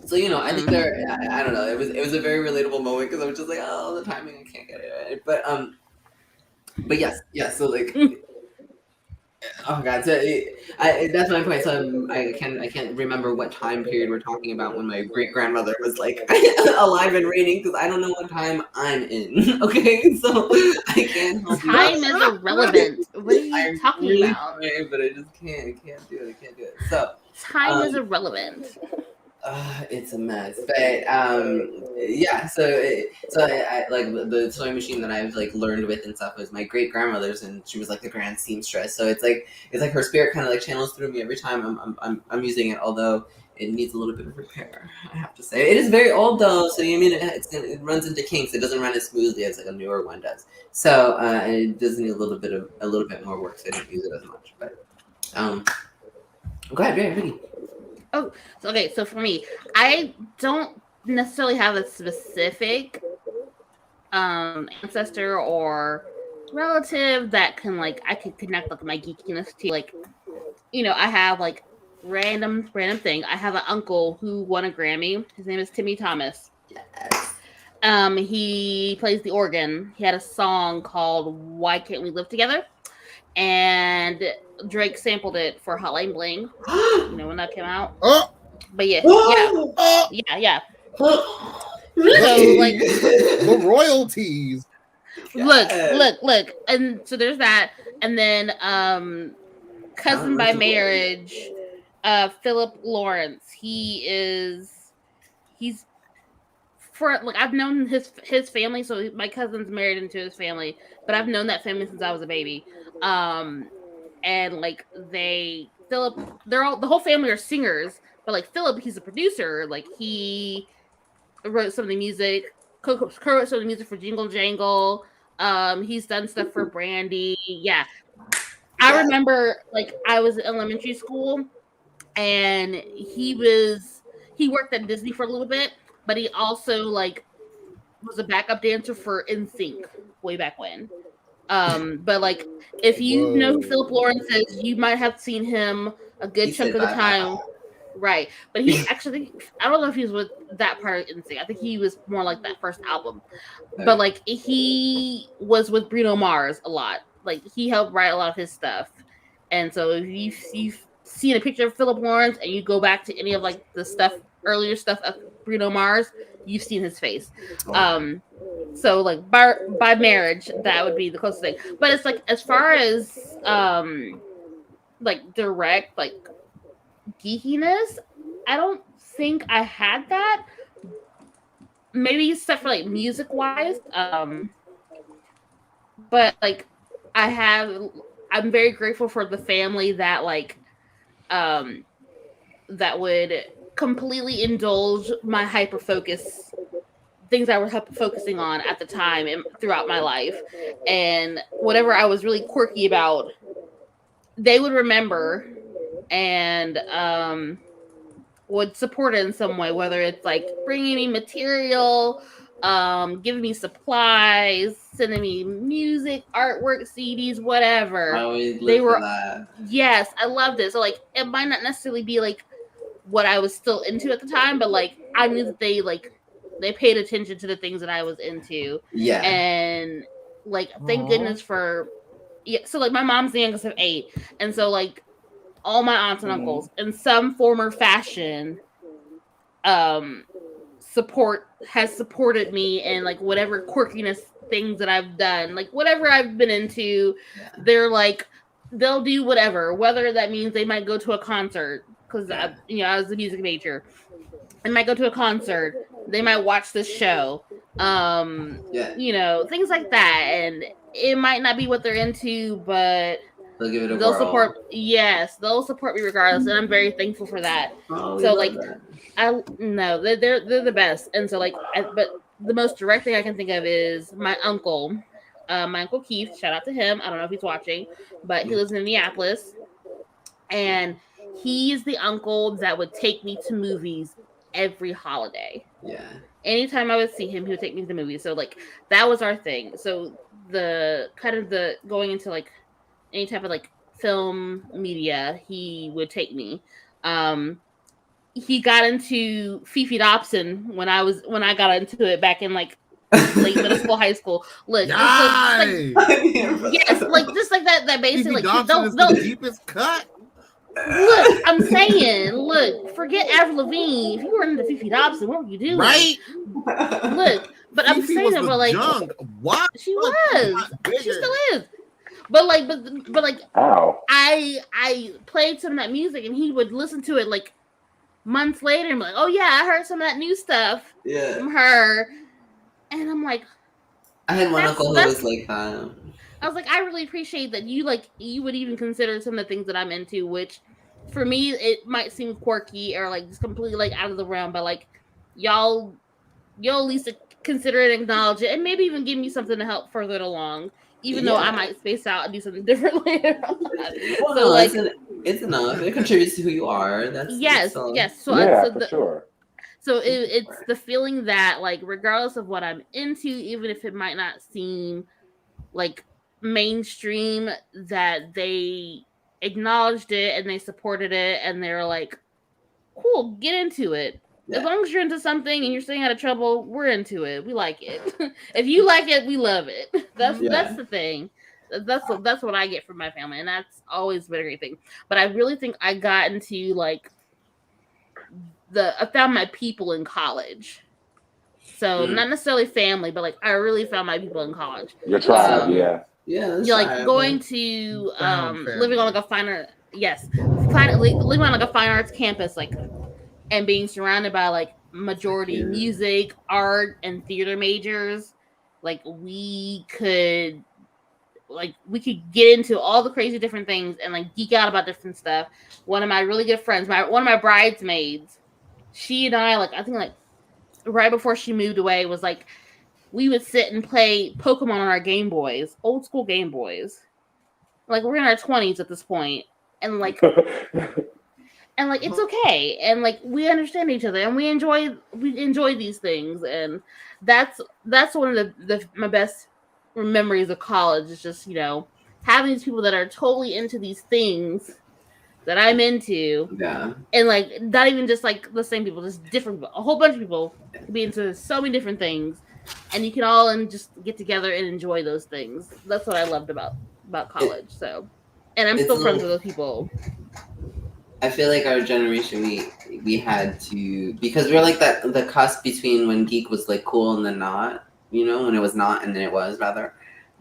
Speaker 1: So you know, I think I don't know. It was a very relatable moment because I was just like, oh, the timing, I can't get it right. But yes. So like, oh god. So that's my point. So I can't remember what time period we're talking about when my great grandmother was like alive and reigning because I don't know what time I'm in. Okay, so I can't help you.
Speaker 4: Time is irrelevant. What are you
Speaker 1: I'm
Speaker 4: talking
Speaker 1: really
Speaker 4: about?
Speaker 1: trying, but I just can't do it. I can't do it. So.
Speaker 4: Time is irrelevant.
Speaker 1: It's a mess, but yeah. So I like the sewing machine that I've like learned with and stuff was my great grandmother's, and she was like the grand seamstress. So it's like her spirit kind of like channels through me every time I'm using it. Although it needs a little bit of repair, I have to say. It is very old though, so you mean it runs into kinks. It doesn't run as smoothly as like a newer one does. So it does need a little bit more work. So I don't use it as much. But go ahead, yeah, Vicky.
Speaker 4: Oh, okay. So for me, I don't necessarily have a specific ancestor or relative that can like I can connect like my geekiness to. Like, you know, I have like random thing. I have an uncle who won a Grammy. His name is Timmy Thomas.
Speaker 1: Yes.
Speaker 4: He plays the organ. He had a song called "Why Can't We Live Together," and Drake sampled it for Hotline Bling. You know when that came out.
Speaker 2: Oh,
Speaker 4: But yeah,
Speaker 2: oh,
Speaker 4: yeah.
Speaker 1: Really?
Speaker 4: So like
Speaker 2: the royalties.
Speaker 4: look, and so there's that, and then cousin by marriage, Philip Lawrence. He's for like I've known his family, so my cousin's married into his family, but I've known that family since I was a baby. And like the whole family are singers, but like Philip, he's a producer. Like he wrote some of the music, wrote some of the music for Jingle Jangle. He's done stuff for Brandy. Yeah. I remember like I was in elementary school and he worked at Disney for a little bit, but he also like was a backup dancer for NSYNC way back when. But like if you know who Philip Lawrence is, you might have seen him a good chunk of the time. Right. But he actually I don't know if he was with that part of NSYNC. I think he was more like that first album. But like he was with Bruno Mars a lot. Like he helped write a lot of his stuff. And so if you've seen a picture of Philip Lawrence and you go back to any of like the earlier stuff of Bruno Mars, you've seen his face. So like by marriage, that would be the closest thing. But it's like as far as like direct like geekiness, I don't think I had that. Maybe except for like music wise. But like I'm very grateful for the family that like that would completely indulge my hyper focus things I was focusing on at the time and throughout my life, and whatever I was really quirky about, they would remember and would support it in some way, whether it's like bringing me material, giving me supplies, sending me music, artwork, CDs, whatever.
Speaker 1: I always
Speaker 4: They
Speaker 1: look
Speaker 4: were
Speaker 1: for that.
Speaker 4: yes, I loved it. So like it might not necessarily be like what I was still into at the time, but like I knew that they paid attention to the things that I was into.
Speaker 1: Yeah.
Speaker 4: And like thank goodness for so like my mom's the youngest of 8, and so like all my aunts and uncles in some form or fashion has supported me and like whatever quirkiness things that I've done, like whatever I've been into, they're like they'll do whatever, whether that means they might go to a concert because I was a music major. I might go to a concert, they might watch this show, things like that, and it might not be what they're into, but
Speaker 1: they'll give it a
Speaker 4: they'll
Speaker 1: whirl.
Speaker 4: support. Yes, they'll support me regardless, and I'm very thankful for that.
Speaker 1: Oh,
Speaker 4: so like, they're the best, and so like, but the most direct thing I can think of is my uncle Keith. Shout out to him. I don't know if he's watching, but he lives in Minneapolis, and he's the uncle that would take me to movies every holiday.
Speaker 1: Yeah.
Speaker 4: Anytime I would see him, he would take me to the movies. So like that was our thing. So the kind of the going into like any type of like film media, he would take me. He got into Fifi Dobson when I got into it back in like late middle school, high school. Look, yes, like just like that basically
Speaker 2: Fifi
Speaker 4: like
Speaker 2: Dobson is the deepest cut.
Speaker 4: Look, I'm saying, forget Avril Lavigne. If you were into Fifi Dobson, what were you doing?
Speaker 2: Right?
Speaker 4: Look, but I'm saying that, but like,
Speaker 2: what?
Speaker 4: She was. She still is. But like,
Speaker 3: Ow.
Speaker 4: I played some of that music, and he would listen to it like months later, and be like, "Oh yeah, I heard some of that new stuff from her," and I'm like,
Speaker 1: I had one uncle who was like that.
Speaker 4: I was like, I really appreciate that you would even consider some of the things that I'm into, which for me it might seem quirky or like just completely like out of the realm, but like you'll at least consider it, acknowledge it, and maybe even give me something to help further it along, even though I might space out and do something different later.
Speaker 1: Well, so like it's enough. It contributes to who you are.
Speaker 4: Yes. So
Speaker 3: for sure.
Speaker 4: So it's the feeling that like regardless of what I'm into, even if it might not seem like mainstream, that they acknowledged it and they supported it, and they're like, cool, get into it. As long as you're into something and you're staying out of trouble, we're into it. We like it. If you like it, we love it. That's the thing. That's what I get from my family, and that's always been a great thing. But I really think I got into like I found my people in college. So not necessarily family, but like I really found my people in college.
Speaker 3: Your tribe,
Speaker 4: like going to living on like a fine living on like a fine arts campus, like, and being surrounded by like majority music, art, and theater majors. Like we could get into all the crazy different things and like geek out about different stuff. One of my really good friends, one of my bridesmaids, she and I, like, I think like right before she moved away, was like, we would sit and play Pokemon on our Game Boys, old school Game Boys. Like, we're in our 20s at this point, and like, and like, it's okay, and like, we understand each other, and we enjoy these things, and that's one of my best memories of college. Is just, having these people that are totally into these things that I'm into, and like, not even just like the same people, just different people, a whole bunch of people be into so many different things. And you can all just get together and enjoy those things. That's what I loved about college. So, and I'm still friends with those people.
Speaker 1: I feel like our generation, we had to, because we're like the cusp between when geek was like cool and then not, when it was not and then it was, rather,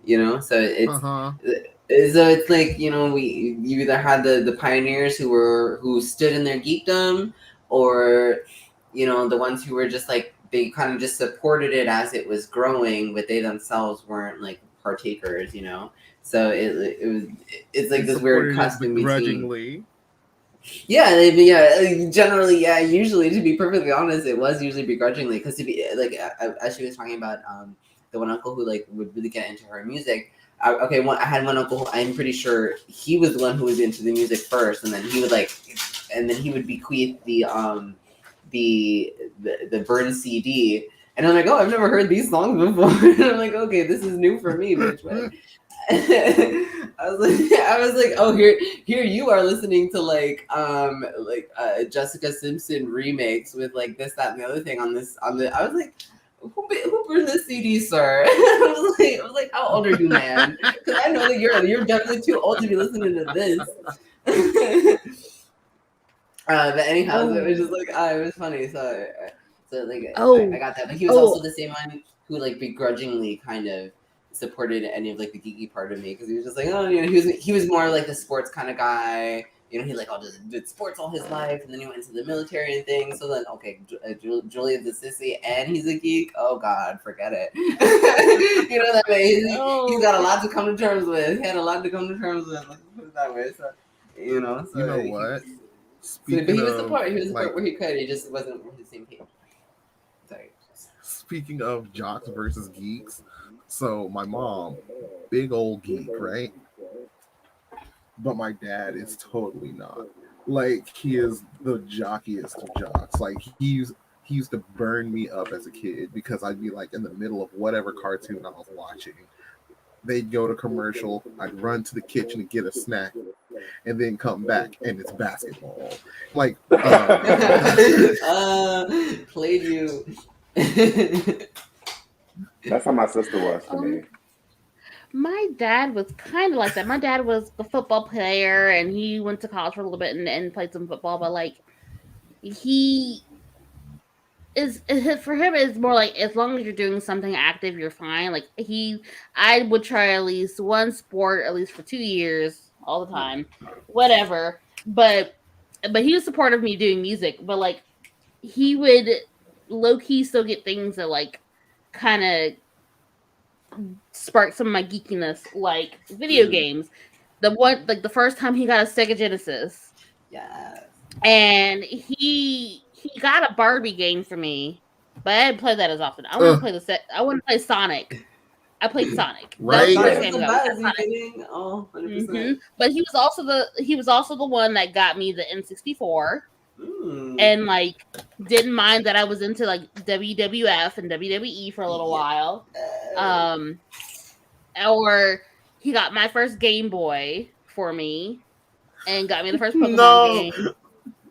Speaker 1: so it's so it's like, you either had the pioneers who stood in their geekdom, or you know, the ones who were just like, they kind of just supported it as it was growing, but they themselves weren't like partakers, you know. So it's like this weird custom
Speaker 2: begrudgingly.
Speaker 1: Yeah, generally, yeah. Usually, to be perfectly honest, it was usually begrudgingly, because to be like, as she was talking about, the one uncle who like would really get into her music. I had one uncle who I'm pretty sure he was the one who was into the music first, and then he would bequeath the burned CD, and I'm like, oh, I've never heard these songs before. And I'm like, okay, this is new for me, bitch. I was like, oh, here you are listening to Jessica Simpson remakes with like this, that, and the other thing on the. I was like, who burned this CD, sir? I was like, how old are you, man? Because I know that you're definitely too old to be listening to this. But anyhow, so it was just like, it was funny. So like, I got that. But he was also the same one who like begrudgingly kind of supported any of like the geeky part of me, because he was just like, oh, you know, he was more like the sports kind of guy. You know, he like did sports all his life, and then he went into the military and things. So then, okay, Julia's a sissy, and he's a geek. Oh God, forget it. You know that way. He's got a lot to come to terms with. He had a lot to come to terms with. Let's put it that way. So, you know. So,
Speaker 2: you know what?
Speaker 1: But he was the part. He was the part where he could. He just wasn't on the same page. Sorry.
Speaker 2: Speaking of jocks versus geeks, so my mom, big old geek, right? But my dad is totally not. Like, he is the jockiest of jocks. Like, he used to burn me up as a kid because I'd be like in the middle of whatever cartoon I was watching. They'd go to commercial. I'd run to the kitchen to get a snack, and then come back, and it's basketball. Like,
Speaker 1: played you.
Speaker 3: That's how my sister was to me.
Speaker 4: My dad was kind of like that. My dad was a football player, and he went to college for a little bit and played some football. But like, he is for him, it's more like, as long as you're doing something active, you're fine. Like, I would try at least one sport at least for 2 years, all the time, whatever. But he was supportive of me doing music. But like, he would low key still get things that like kind of spark some of my geekiness, like video games. The first time he got a Sega Genesis, and he got a Barbie game for me, but I didn't play that as often. I want to play I want to play Sonic. I played Sonic.
Speaker 2: Right.
Speaker 4: But he was also the one that got me the N64. And like, didn't mind that I was into like WWF and WWE for a little while. Or he got my first Game Boy for me and got me the first Pokemon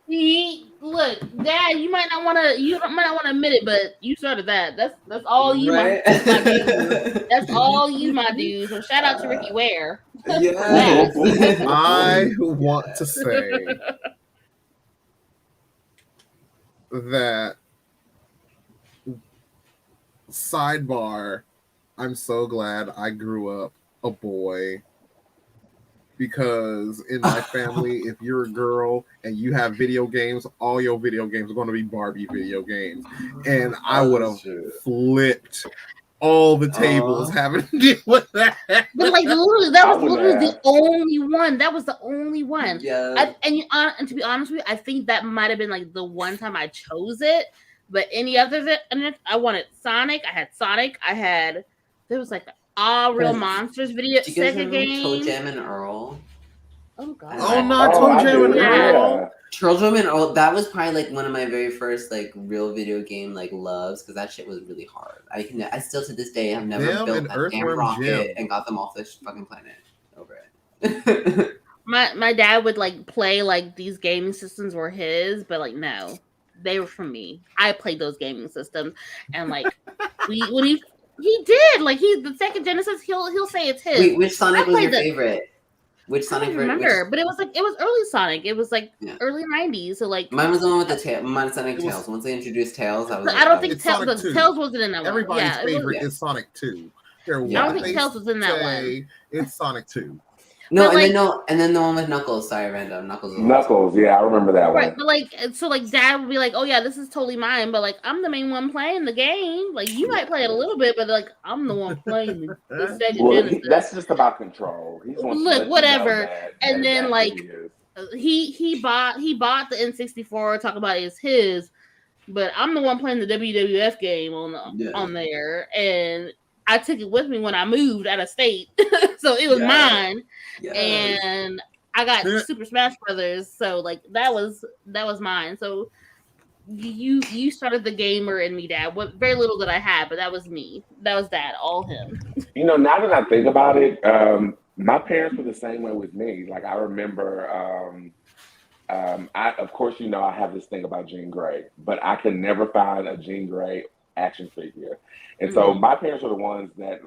Speaker 4: game. Look, Dad, you might not want to admit it, but you started that. That's all you, my dude. That's all you, my dude. So shout out to Ricky Ware.
Speaker 1: Yes.
Speaker 2: I want to say that, sidebar, I'm so glad I grew up a boy, because in my family, if you're a girl and you have video games, all your video games are going to be Barbie video games, and I would have flipped all the tables having to deal with that.
Speaker 4: But like, literally, that was literally the only one. That was the only one.
Speaker 1: Yeah.
Speaker 4: And to be honest with you, I think that might have been like the one time I chose it. But any other, I wanted Sonic. I had Sonic. There was like All Real Monsters video Sega game.
Speaker 1: Toe Jam and Earl.
Speaker 4: Oh God.
Speaker 2: Oh, not Toe Jam and Earl.
Speaker 1: Toe Jam and Earl. That was probably like one of my very first like real video game like loves, because that shit was really hard. I still to this day have never built that damn rocket and got them off this fucking planet over it.
Speaker 4: My dad would like play like these gaming systems were his, but like no, they were from me. I played those gaming systems, and like when he did like the Sega Genesis, he'll say it's his.
Speaker 1: Wait, which Sonic was your favorite? Which Sonic?
Speaker 4: I don't remember, but it was early Sonic. It was like early 90s. So like,
Speaker 1: mine was the one with the tail. Mine was Sonic Tails. Once they introduced Tails, I was.
Speaker 4: I don't think Tails wasn't in that one.
Speaker 2: Everybody's favorite is Sonic 2.
Speaker 4: I don't think Tails was in that one.
Speaker 2: It's Sonic 2.
Speaker 1: No,
Speaker 4: But,
Speaker 1: and then the one with Knuckles. Sorry, random. Knuckles.
Speaker 3: Knuckles, yeah, I remember that
Speaker 4: right,
Speaker 3: one.
Speaker 4: but so Dad would be like, "Oh yeah, this is totally mine," but I'm the main one playing the game. Like you might play it a little bit, but I'm the one playing the Sega
Speaker 3: Well,
Speaker 4: Genesis.
Speaker 3: that's just about control. He's wants to
Speaker 4: Look,
Speaker 3: let
Speaker 4: whatever.
Speaker 3: You know that,
Speaker 4: And then he bought the N64. Talk about it's his, but I'm the one playing the WWF game on there, and I took it with me when I moved out of state, so it was mine.
Speaker 1: Yes.
Speaker 4: And I got Super Smash Brothers, so that was mine. So you started the gamer in me, Dad. What very little that I had, but that was me. That was Dad, all him.
Speaker 3: You know, now that I think about it, my parents were the same way with me. Like I remember, of course, you know, I have this thing about Jean Grey, but I could never find a Jean Grey action figure, and so my parents were the ones that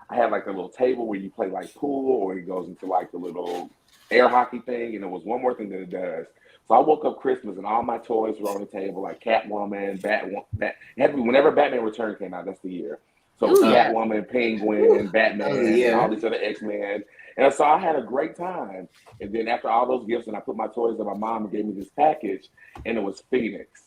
Speaker 3: I had the little table where you play pool, or it goes into the little air hockey thing, and there was one more thing that it does. So I woke up Christmas and all my toys were on the table, like Catwoman, whenever Batman Return came out, that's the year. So Catwoman, Penguin, Batman, and all these other X-Men. And so I had a great time. And then after all those gifts, and I put my toys in, my mom gave me this package, and it was Phoenix.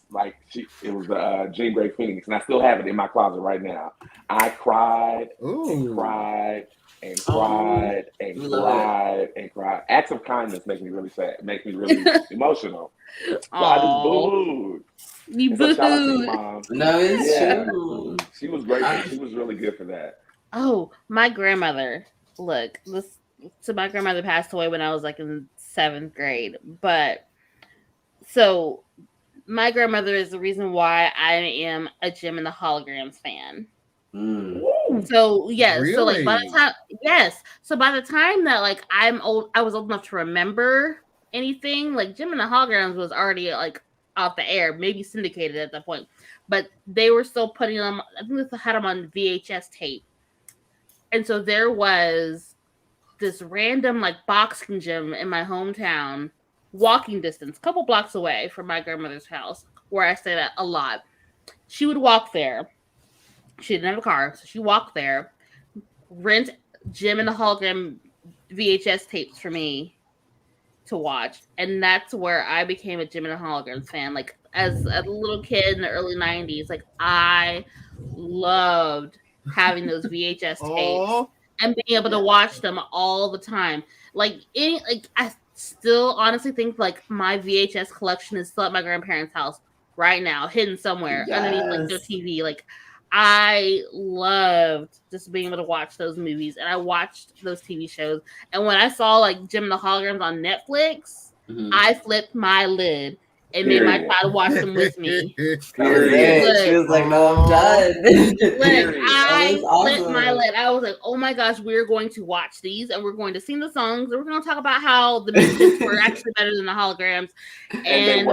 Speaker 3: It was the Jean Grey Phoenix, and I still have it in my closet right now. I cried and cried and cried and cried and cried. Acts of kindness make me really sad, make me really emotional. So I just boo-hooed.
Speaker 4: You boo-hooed.
Speaker 3: Shout out to your mom.
Speaker 1: No, it's true.
Speaker 3: She was great. She was really good for that.
Speaker 4: Oh, my grandmother. Look, my grandmother passed away when I was in 7th grade. But so my grandmother is the reason why I am a Jim and the Holograms fan. So
Speaker 2: really?
Speaker 4: So by the time so by the time that I was old enough to remember anything, Jim and the Holograms was already off the air, maybe syndicated at that point, but they were still putting them. I think they had them on VHS tape, and so there was this random boxing gym in my hometown, walking distance, a couple blocks away from my grandmother's house, where I stayed at a lot. She would walk there. She didn't have a car, so she walked there, rent Jim and the Hologram VHS tapes for me to watch, and that's where I became a Jim and the Holograms fan. As a little kid in the early 90s, I loved having those VHS tapes and being able to watch them all the time. I still honestly think my VHS collection is still at my grandparents' house right now, hidden somewhere underneath their TV. I loved just being able to watch those movies, and I watched those TV shows. And when I saw Jim and the Holograms on Netflix, I flipped my lid and made my child watch them with me.
Speaker 1: She was like, "No, I'm done."
Speaker 4: I flipped my lid. I was like, "Oh my gosh, we're going to watch these, and we're going to sing the songs, and we're going to talk about how the Misfits were actually better than the Holograms." And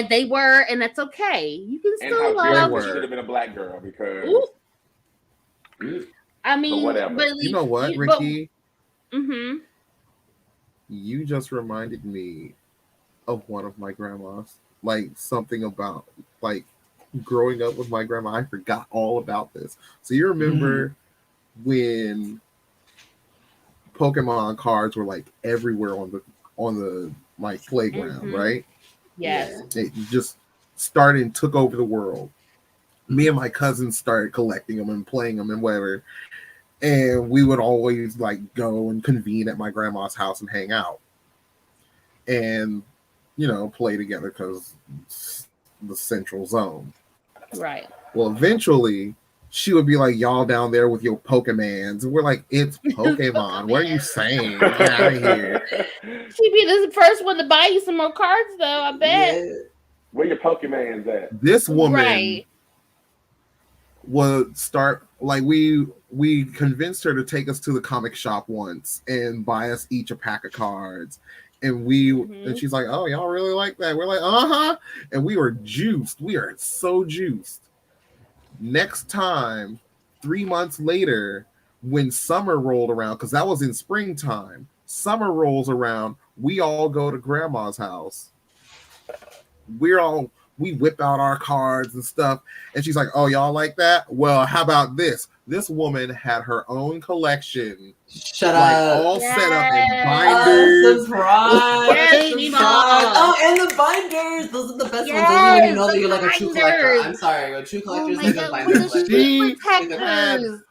Speaker 4: they were, and that's okay. You can still love.
Speaker 3: She should have been a black girl because.
Speaker 4: I mean,
Speaker 3: whatever.
Speaker 2: But you know what, Ricky?
Speaker 5: You just reminded me of one of my grandmas. Something about growing up with my grandma. I forgot all about this. So you remember when Pokemon cards were everywhere on the playground, right?
Speaker 4: Yes.
Speaker 5: They just started and took over the world. Me and my cousins started collecting them and playing them and whatever. And we would always go and convene at my grandma's house and hang out. And play together because it's the central zone.
Speaker 4: Right.
Speaker 5: Well, eventually she would be like, "Y'all down there with your Pokemans." And we're like, "It's Pokemon. What are you saying? Get out of here."
Speaker 4: She'd be the first one to buy you some more cards, though, I bet.
Speaker 1: Yeah.
Speaker 3: Where your Pokemans at?
Speaker 5: This woman would start, we convinced her to take us to the comic shop once and buy us each a pack of cards. And and she's like, "Oh, y'all really like that?" We're like, "Uh-huh." And we were juiced. We are so juiced. Next time, 3 months later, when summer rolled around, because that was in springtime, summer rolls around, we all go to grandma's house. We're all we whip out our cards and stuff. And she's like, oh, y'all like that? Well, how about this? This woman had her own collection.
Speaker 1: Shut
Speaker 5: like,
Speaker 1: up.
Speaker 5: all set up in binders.
Speaker 1: Surprise.
Speaker 4: Yay,
Speaker 1: Surprise.
Speaker 4: Mima.
Speaker 1: Oh, and the binders. Those are the best ones. Those are when you know that you're like a true collector.
Speaker 4: binders.
Speaker 1: I'm sorry. A true collector is
Speaker 4: my
Speaker 1: like
Speaker 4: God,
Speaker 1: a binder
Speaker 4: with the
Speaker 1: collector.
Speaker 4: protectors.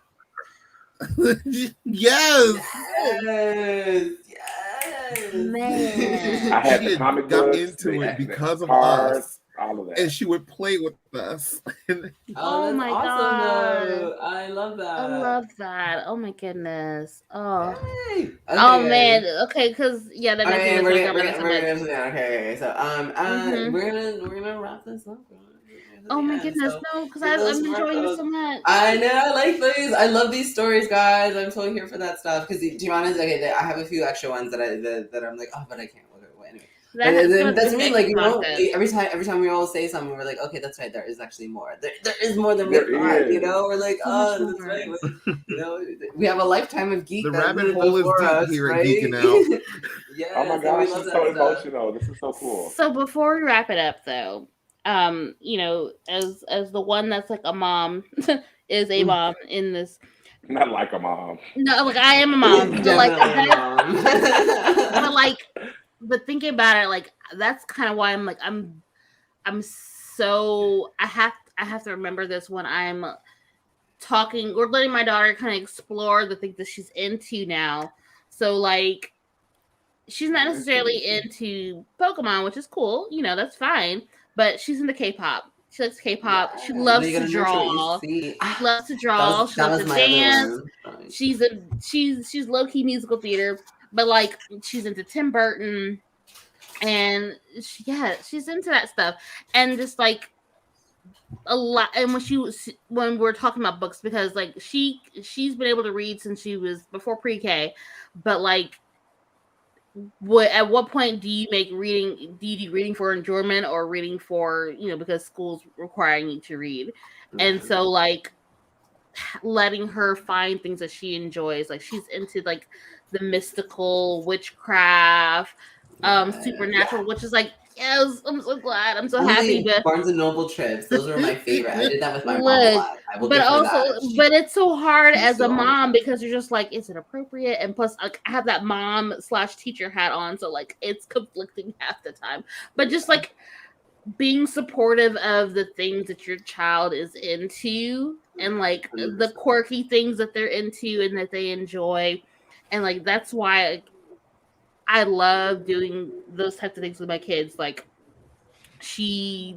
Speaker 5: Yes.
Speaker 1: Yes.
Speaker 4: Man.
Speaker 3: I had
Speaker 5: She
Speaker 3: the comic
Speaker 5: got
Speaker 3: books,
Speaker 5: into
Speaker 3: the
Speaker 5: it because of
Speaker 3: cards,
Speaker 5: us.
Speaker 3: all of that.
Speaker 5: And she would play with us.
Speaker 4: Oh
Speaker 1: that's
Speaker 4: my
Speaker 1: awesome,
Speaker 4: God.
Speaker 1: though. I love that.
Speaker 4: I love that. Oh my goodness. Oh.
Speaker 1: Yay. Okay,
Speaker 4: Oh
Speaker 1: guys.
Speaker 4: man. Okay, because yeah, that makes me
Speaker 1: Okay,
Speaker 4: miss
Speaker 1: we're
Speaker 4: my
Speaker 1: gonna
Speaker 4: grandmother so much.
Speaker 1: okay. So
Speaker 4: Mhm.
Speaker 1: we're gonna wrap this up.
Speaker 4: Oh my
Speaker 1: Yeah,
Speaker 4: goodness,
Speaker 1: so
Speaker 4: no, because
Speaker 1: for
Speaker 4: I'm
Speaker 1: those
Speaker 4: enjoying
Speaker 1: Muertos-
Speaker 4: this so much.
Speaker 1: I know, I like these. I love these stories, guys. I'm totally here for that stuff. Because to be honest, okay, I have a few extra ones that I'm like, oh, but I can't. Okay, anyway. That's me. Like, you know, every time we all say something, we're like, okay, that's right. There is actually more. There is more than we
Speaker 3: There
Speaker 1: thought.
Speaker 3: is.
Speaker 1: You know, we're like,
Speaker 4: So much
Speaker 1: oh, that's
Speaker 4: more.
Speaker 1: right. Like, you know, we have a lifetime of geek.
Speaker 5: The
Speaker 1: that
Speaker 5: rabbit
Speaker 1: lived
Speaker 5: hole is
Speaker 1: before
Speaker 5: deep
Speaker 1: us,
Speaker 5: here at
Speaker 1: right?
Speaker 5: Geekin' Out.
Speaker 1: Yes,
Speaker 3: Oh my
Speaker 1: and we
Speaker 3: gosh,
Speaker 1: love
Speaker 3: it's
Speaker 1: that
Speaker 3: so
Speaker 1: stuff.
Speaker 3: emotional. This is so cool.
Speaker 4: So before we wrap it up, though, you know, as the one that's like a mom is a mom in this.
Speaker 3: Not like a mom.
Speaker 4: No, like I am a mom, but like
Speaker 1: Definitely a mom.
Speaker 4: but like, but thinking about it, like that's kind of why I'm like I'm so I have to remember this when I'm talking or letting my daughter kind of explore the things that she's into now. So like she's not necessarily into Pokemon, which is cool, you know, that's fine. But she's into K-pop. She likes K-pop. She loves to draw. She loves to draw. She loves to dance. She's low key musical theater, but like she's into Tim Burton, and she's into that stuff, and just like a lot. And when we're talking about books, because like she's been able to read since she was before pre-K, but like. At what point do you make reading? Do you do reading for enjoyment or reading for, you know, because school's requiring you to read? And so like letting her find things that she enjoys, like she's into like the mystical, witchcraft, supernatural, which is like, yes, I'm so glad, I'm so happy. But
Speaker 1: Barnes and Noble trips, those were my favorite. I did that with my mom a lot.
Speaker 4: But also, but it's so hard as a mom because you're just like, is it appropriate? And plus, like, I have that mom / teacher hat on, so like it's conflicting half the time. But just like being supportive of the things that your child is into, and like the quirky things that they're into and that they enjoy, and like that's why I love doing those types of things with my kids. Like she's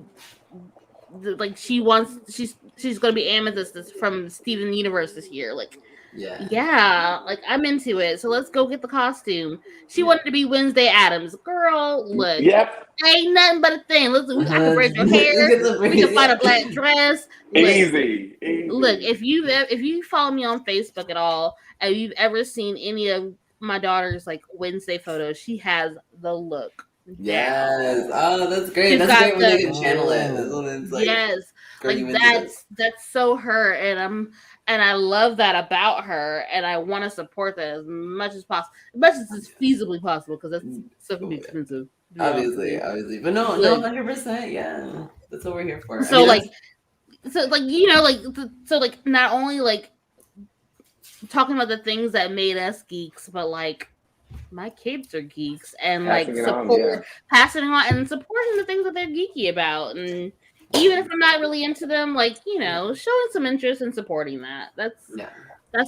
Speaker 4: gonna be Amethyst from Steven Universe this year. Like like I'm into it. So let's go get the costume. She wanted to be Wednesday Addams. Girl, look.
Speaker 3: Yep.
Speaker 4: Ain't nothing but a thing. I can braid your hair. We can find a black dress. Look,
Speaker 3: Easy.
Speaker 4: Look, if you follow me on Facebook at all, and you've ever seen any of my daughter's like Wednesday photos, she has the look.
Speaker 1: Yes. Oh, that's great.
Speaker 4: She's
Speaker 1: That's great when they
Speaker 4: the-
Speaker 1: can channel it. This one is like,
Speaker 4: Yes, like
Speaker 1: Wednesday.
Speaker 4: that's so her, and I love that about her, and I want to support that as much as possible, as much as it's feasibly possible, because that's stuff can be expensive.
Speaker 1: Obviously, but no, 100%. Yeah, that's what we're here for.
Speaker 4: So you know, like not only like talking about the things that made us geeks, but like my kids are geeks, and
Speaker 3: Passing
Speaker 4: like
Speaker 3: it
Speaker 4: passing on and supporting the things that they're geeky about, and even if I'm not really into them, like, you know, showing some interest in supporting that. That's what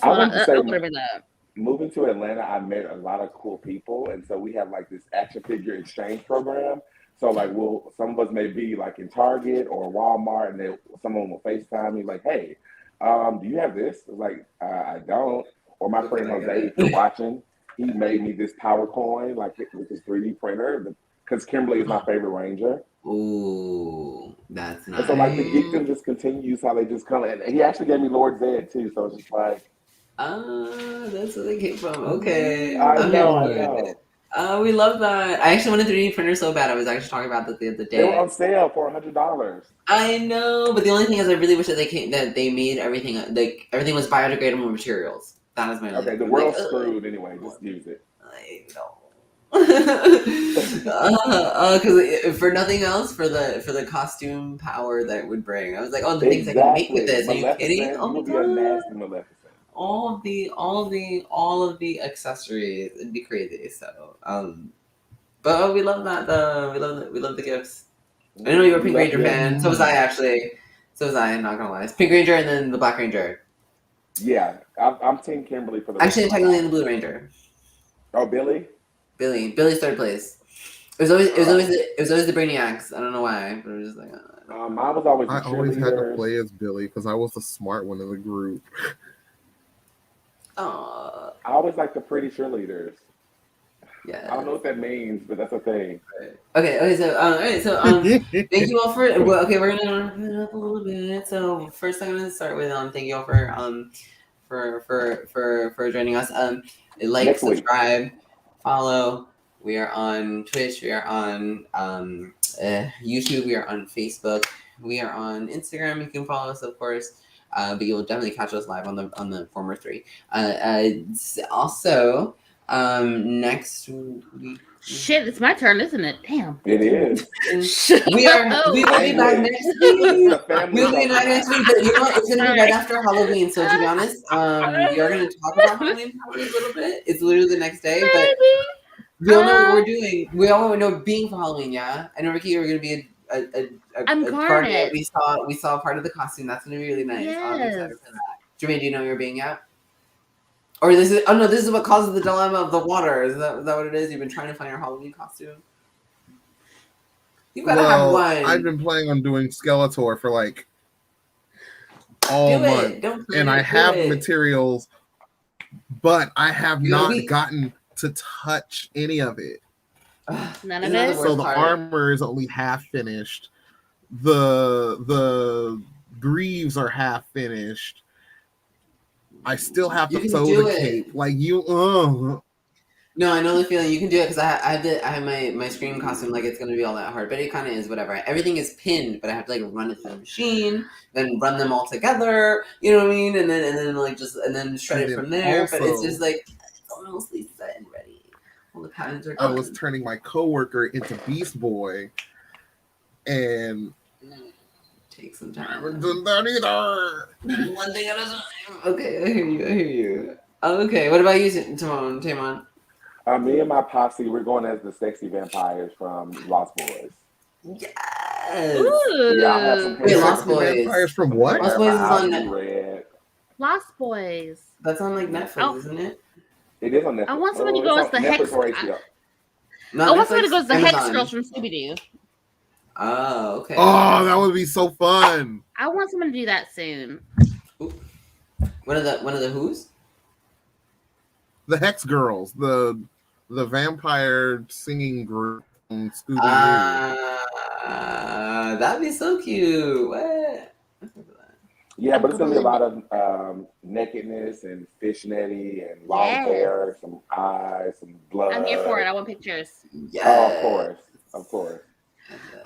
Speaker 4: I want to bring that up.
Speaker 3: Moving to Atlanta, I met a lot of cool people, and so we have like this action figure exchange program. So like, some of us may be like in Target or Walmart, and someone will FaceTime me like, "Hey, do you have this?" I was like, "I don't." Or my friend Jose, if you're watching, he made me this power coin like with his 3D printer because Kimberly is my favorite Ranger.
Speaker 1: Ooh, that's nice.
Speaker 3: And so like the geekdom just continues how they just come, and he actually gave me Lord Zed too. So it's just like.
Speaker 1: That's where they came from. Okay.
Speaker 3: I know.
Speaker 1: We love that. I actually wanted a 3D printer so bad. I was actually talking about that the other day.
Speaker 3: They were on sale for $100.
Speaker 1: I know, but the only thing is, I really wish that they made everything like everything was biodegradable materials. That is my
Speaker 3: okay. The world's screwed anyway. Just use it.
Speaker 1: I know. Because for nothing else, for the costume power that it would bring, I was like, oh, the things I can make with this. Are you kidding? Oh
Speaker 3: You
Speaker 1: my
Speaker 3: would be a
Speaker 1: god!
Speaker 3: nasty Maleficent.
Speaker 1: All of the accessories, it'd be crazy. So, but we love that though. We love the gifts. I know you're a Pink Ranger fan. So was I actually. So was I. I'm not gonna lie. It's Pink Ranger and then the Black Ranger.
Speaker 3: Yeah, I'm Team Kimberly for the.
Speaker 1: Actually, I'm technically in the Blue Ranger.
Speaker 3: Oh, Billy.
Speaker 1: Billy's third place. It was always the Brainiacs. I don't know why, but it was just like.
Speaker 3: I was always.
Speaker 5: I always had to play as Billy because I was the smart one in the group.
Speaker 1: I
Speaker 3: always like the pretty cheerleaders.
Speaker 1: Yeah.
Speaker 3: I don't know what that means, but that's a thing.
Speaker 1: Okay. So, all right. So, thank you all for. Well, okay, we're gonna wrap it up a little bit. So, first, I'm gonna start with thank you all for joining us. Like,
Speaker 3: Next week.
Speaker 1: subscribe, follow. We are on Twitch. We are on YouTube. We are on Facebook. We are on Instagram. You can follow us, of course. But you'll definitely catch us live on the former three. Also, next week.
Speaker 4: Shit, it's my turn, isn't it? Damn.
Speaker 3: It is.
Speaker 1: We will be back next week. We'll be back next week, but you know what? It's gonna be right after Halloween. So to be honest, we are gonna talk about Halloween probably a little bit. It's literally the next day, but we all know what we're doing. We all know being for Halloween. Yeah, I know Ricky, you're gonna be
Speaker 4: I'm
Speaker 1: a part of it. We saw part of the costume. That's gonna be really nice.
Speaker 4: Yes.
Speaker 1: I'm excited for that. Jermaine, do you know you're being at? Or this is what causes the dilemma of the water. Is that what it is? You've been trying to find your Halloween costume. You gotta have one.
Speaker 5: I've been planning on doing Skeletor for like all month, and I have materials, but I have not gotten to touch any of it.
Speaker 4: None of it.
Speaker 5: So the armor is only half finished. The greaves are half finished. I still have to sew the cape. Like you,
Speaker 1: No, I know the feeling. You can do it because I have my Scream costume. Like it's gonna be all that hard, but it kind of is. Whatever. Everything is pinned, but I have to like run it through the machine, then run them all together. You know what I mean? And then shred it from there.
Speaker 5: Also,
Speaker 1: but it's just like it's mostly set and ready. All the patterns are done.
Speaker 5: I was turning my coworker into Beast Boy, and.
Speaker 1: Take some time.
Speaker 5: I haven't done that either.
Speaker 1: One thing at a time. Okay, I hear you. Okay, what about you, Tamon?
Speaker 3: Me and my posse, we're going as the sexy vampires from Lost Boys.
Speaker 1: Yes.
Speaker 4: Ooh.
Speaker 3: Yeah, I have some
Speaker 1: Lost Boys.
Speaker 5: Vampires from what?
Speaker 1: Lost Boys is on Netflix.
Speaker 4: Lost Boys.
Speaker 1: That's on like Netflix, isn't it?
Speaker 3: It is on Netflix.
Speaker 4: I want somebody to go as the Hex.
Speaker 3: Or HBO.
Speaker 4: I want somebody to go as the Hex girls from Scooby-Doo.
Speaker 1: Oh, okay.
Speaker 5: Oh, that would be so fun.
Speaker 4: I want someone to do that soon.
Speaker 1: Ooh. One of the who's?
Speaker 5: The Hex Girls, the vampire singing group from Scooby-Doo.
Speaker 1: That'd be so cute. What?
Speaker 3: Yeah, but it's gonna be a lot of nakedness and fishnetty and long hair, some eyes, some blood.
Speaker 4: I'm here for it. I want pictures.
Speaker 1: Yeah.
Speaker 3: Oh, of course.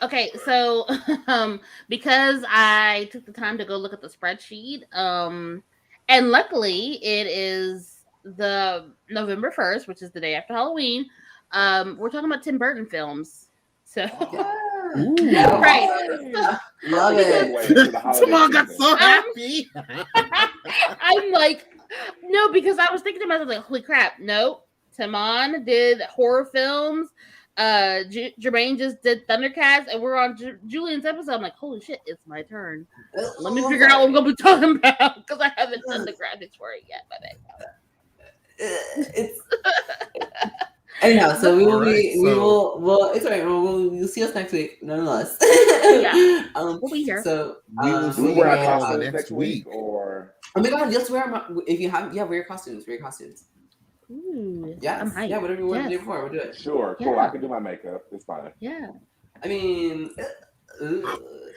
Speaker 4: Okay, so because I took the time to go look at the spreadsheet, and luckily it is the November 1st, which is the day after Halloween. We're talking about Tim Burton films. So right.
Speaker 1: Love it.
Speaker 5: Someone got so happy.
Speaker 4: I'm like, no, because I was thinking to myself, like, holy crap, no. Timon did horror films. Jermaine just did Thundercats, and we're on Julian's episode. I'm like, holy shit, it's my turn. Let me figure out what I'm gonna be talking about because I haven't done the graphics for it yet.
Speaker 1: It's anyhow, so we will it's all right. We'll see us next week, nonetheless.
Speaker 4: Yeah, we'll be here.
Speaker 1: So
Speaker 5: we will see
Speaker 3: wear our
Speaker 5: you
Speaker 3: costumes
Speaker 5: next week.
Speaker 3: Or
Speaker 1: oh my god, yes, wear if you have wear your costumes.
Speaker 4: Ooh,
Speaker 1: Yeah, whatever you want to do before, we'll do it.
Speaker 3: Sure, cool. I can do my makeup. It's fine.
Speaker 4: Yeah.
Speaker 1: I mean,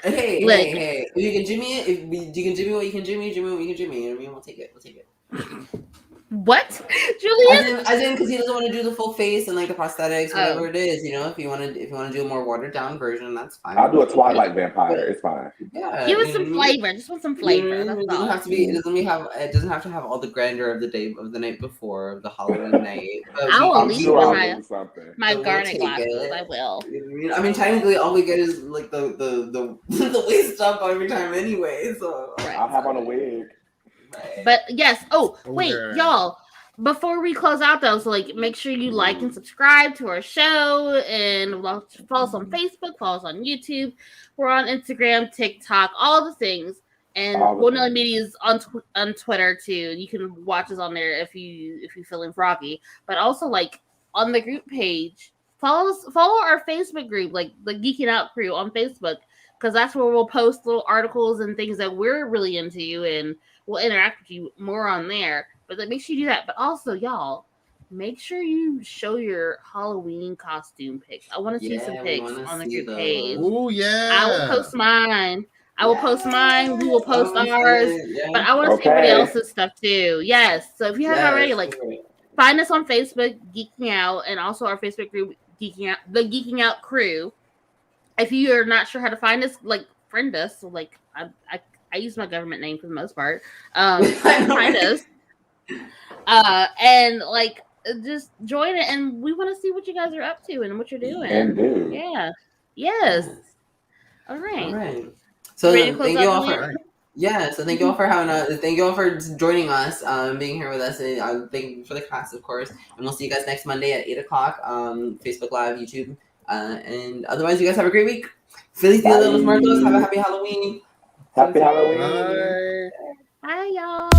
Speaker 1: hey, if you can Jimmy it, you can Jimmy what you can Jimmy what you can Jimmy. I mean, we'll take it.
Speaker 4: What, Julian?
Speaker 1: As in, because he doesn't want to do the full face and like the prosthetics, whatever it is. You know, if you want to do a more watered down version, that's fine.
Speaker 3: I'll do a Twilight vampire. It's fine.
Speaker 1: Yeah,
Speaker 4: Give us some flavor. Just want some flavor.
Speaker 1: It
Speaker 4: That's
Speaker 1: doesn't
Speaker 4: all.
Speaker 1: have to be. It doesn't have to have all the grandeur of the night before, of the Halloween night. But
Speaker 4: I will
Speaker 3: I'm
Speaker 4: leave
Speaker 3: sure
Speaker 4: with
Speaker 3: I'll do something.
Speaker 4: my
Speaker 1: We'll
Speaker 4: garnet
Speaker 1: take
Speaker 4: glasses.
Speaker 1: it.
Speaker 4: I will.
Speaker 1: I mean, technically, all we get is like the the waist up every time anyway. So
Speaker 4: Right.
Speaker 3: I'll have on a wig.
Speaker 1: Right.
Speaker 4: But yes. Oh, wait,
Speaker 5: Okay.
Speaker 4: y'all. Before we close out, though, so like, make sure you like and subscribe to our show, and follow us on Facebook, follow us on YouTube. We're on Instagram, TikTok, all the things, and Nelly Media is on Twitter too. You can watch us on there if you're feeling froggy. But also, like, on the group page, follow our Facebook group, like the Geekin Out crew on Facebook, because that's where we'll post little articles and things that we're really into, and we'll interact with you more on there. But like, make sure you do that. But also, y'all, make sure you show your Halloween costume pics. I want to see some pics on the group page.
Speaker 5: Oh yeah.
Speaker 4: I will post mine. We will post ours.
Speaker 1: Yeah.
Speaker 4: But I want to see everybody else's stuff too. Yes. So if you haven't already, like, find us on Facebook, Geeking Out, and also our Facebook group, Geeking Out, the Geeking Out crew. If you are not sure how to find us, like, friend us. So, like, I use my government name for the most part. Find us. And like, just join it, and we want to see what you guys are up to and what you're doing.
Speaker 3: And do.
Speaker 4: Yeah. Yes. All right.
Speaker 1: So
Speaker 4: Ready to
Speaker 1: thank
Speaker 4: close
Speaker 1: you
Speaker 4: out,
Speaker 1: all
Speaker 4: Julian?
Speaker 1: thank you all for thank you all for joining us, being here with us, and thank you for the cast, of course. And we'll see you guys next Monday at 8:00, Facebook Live, YouTube, and otherwise, you guys have a great week. Feliz Dia de los Muertos. Have a happy Halloween.
Speaker 3: Happy Halloween.
Speaker 5: Bye.
Speaker 4: Bye, y'all.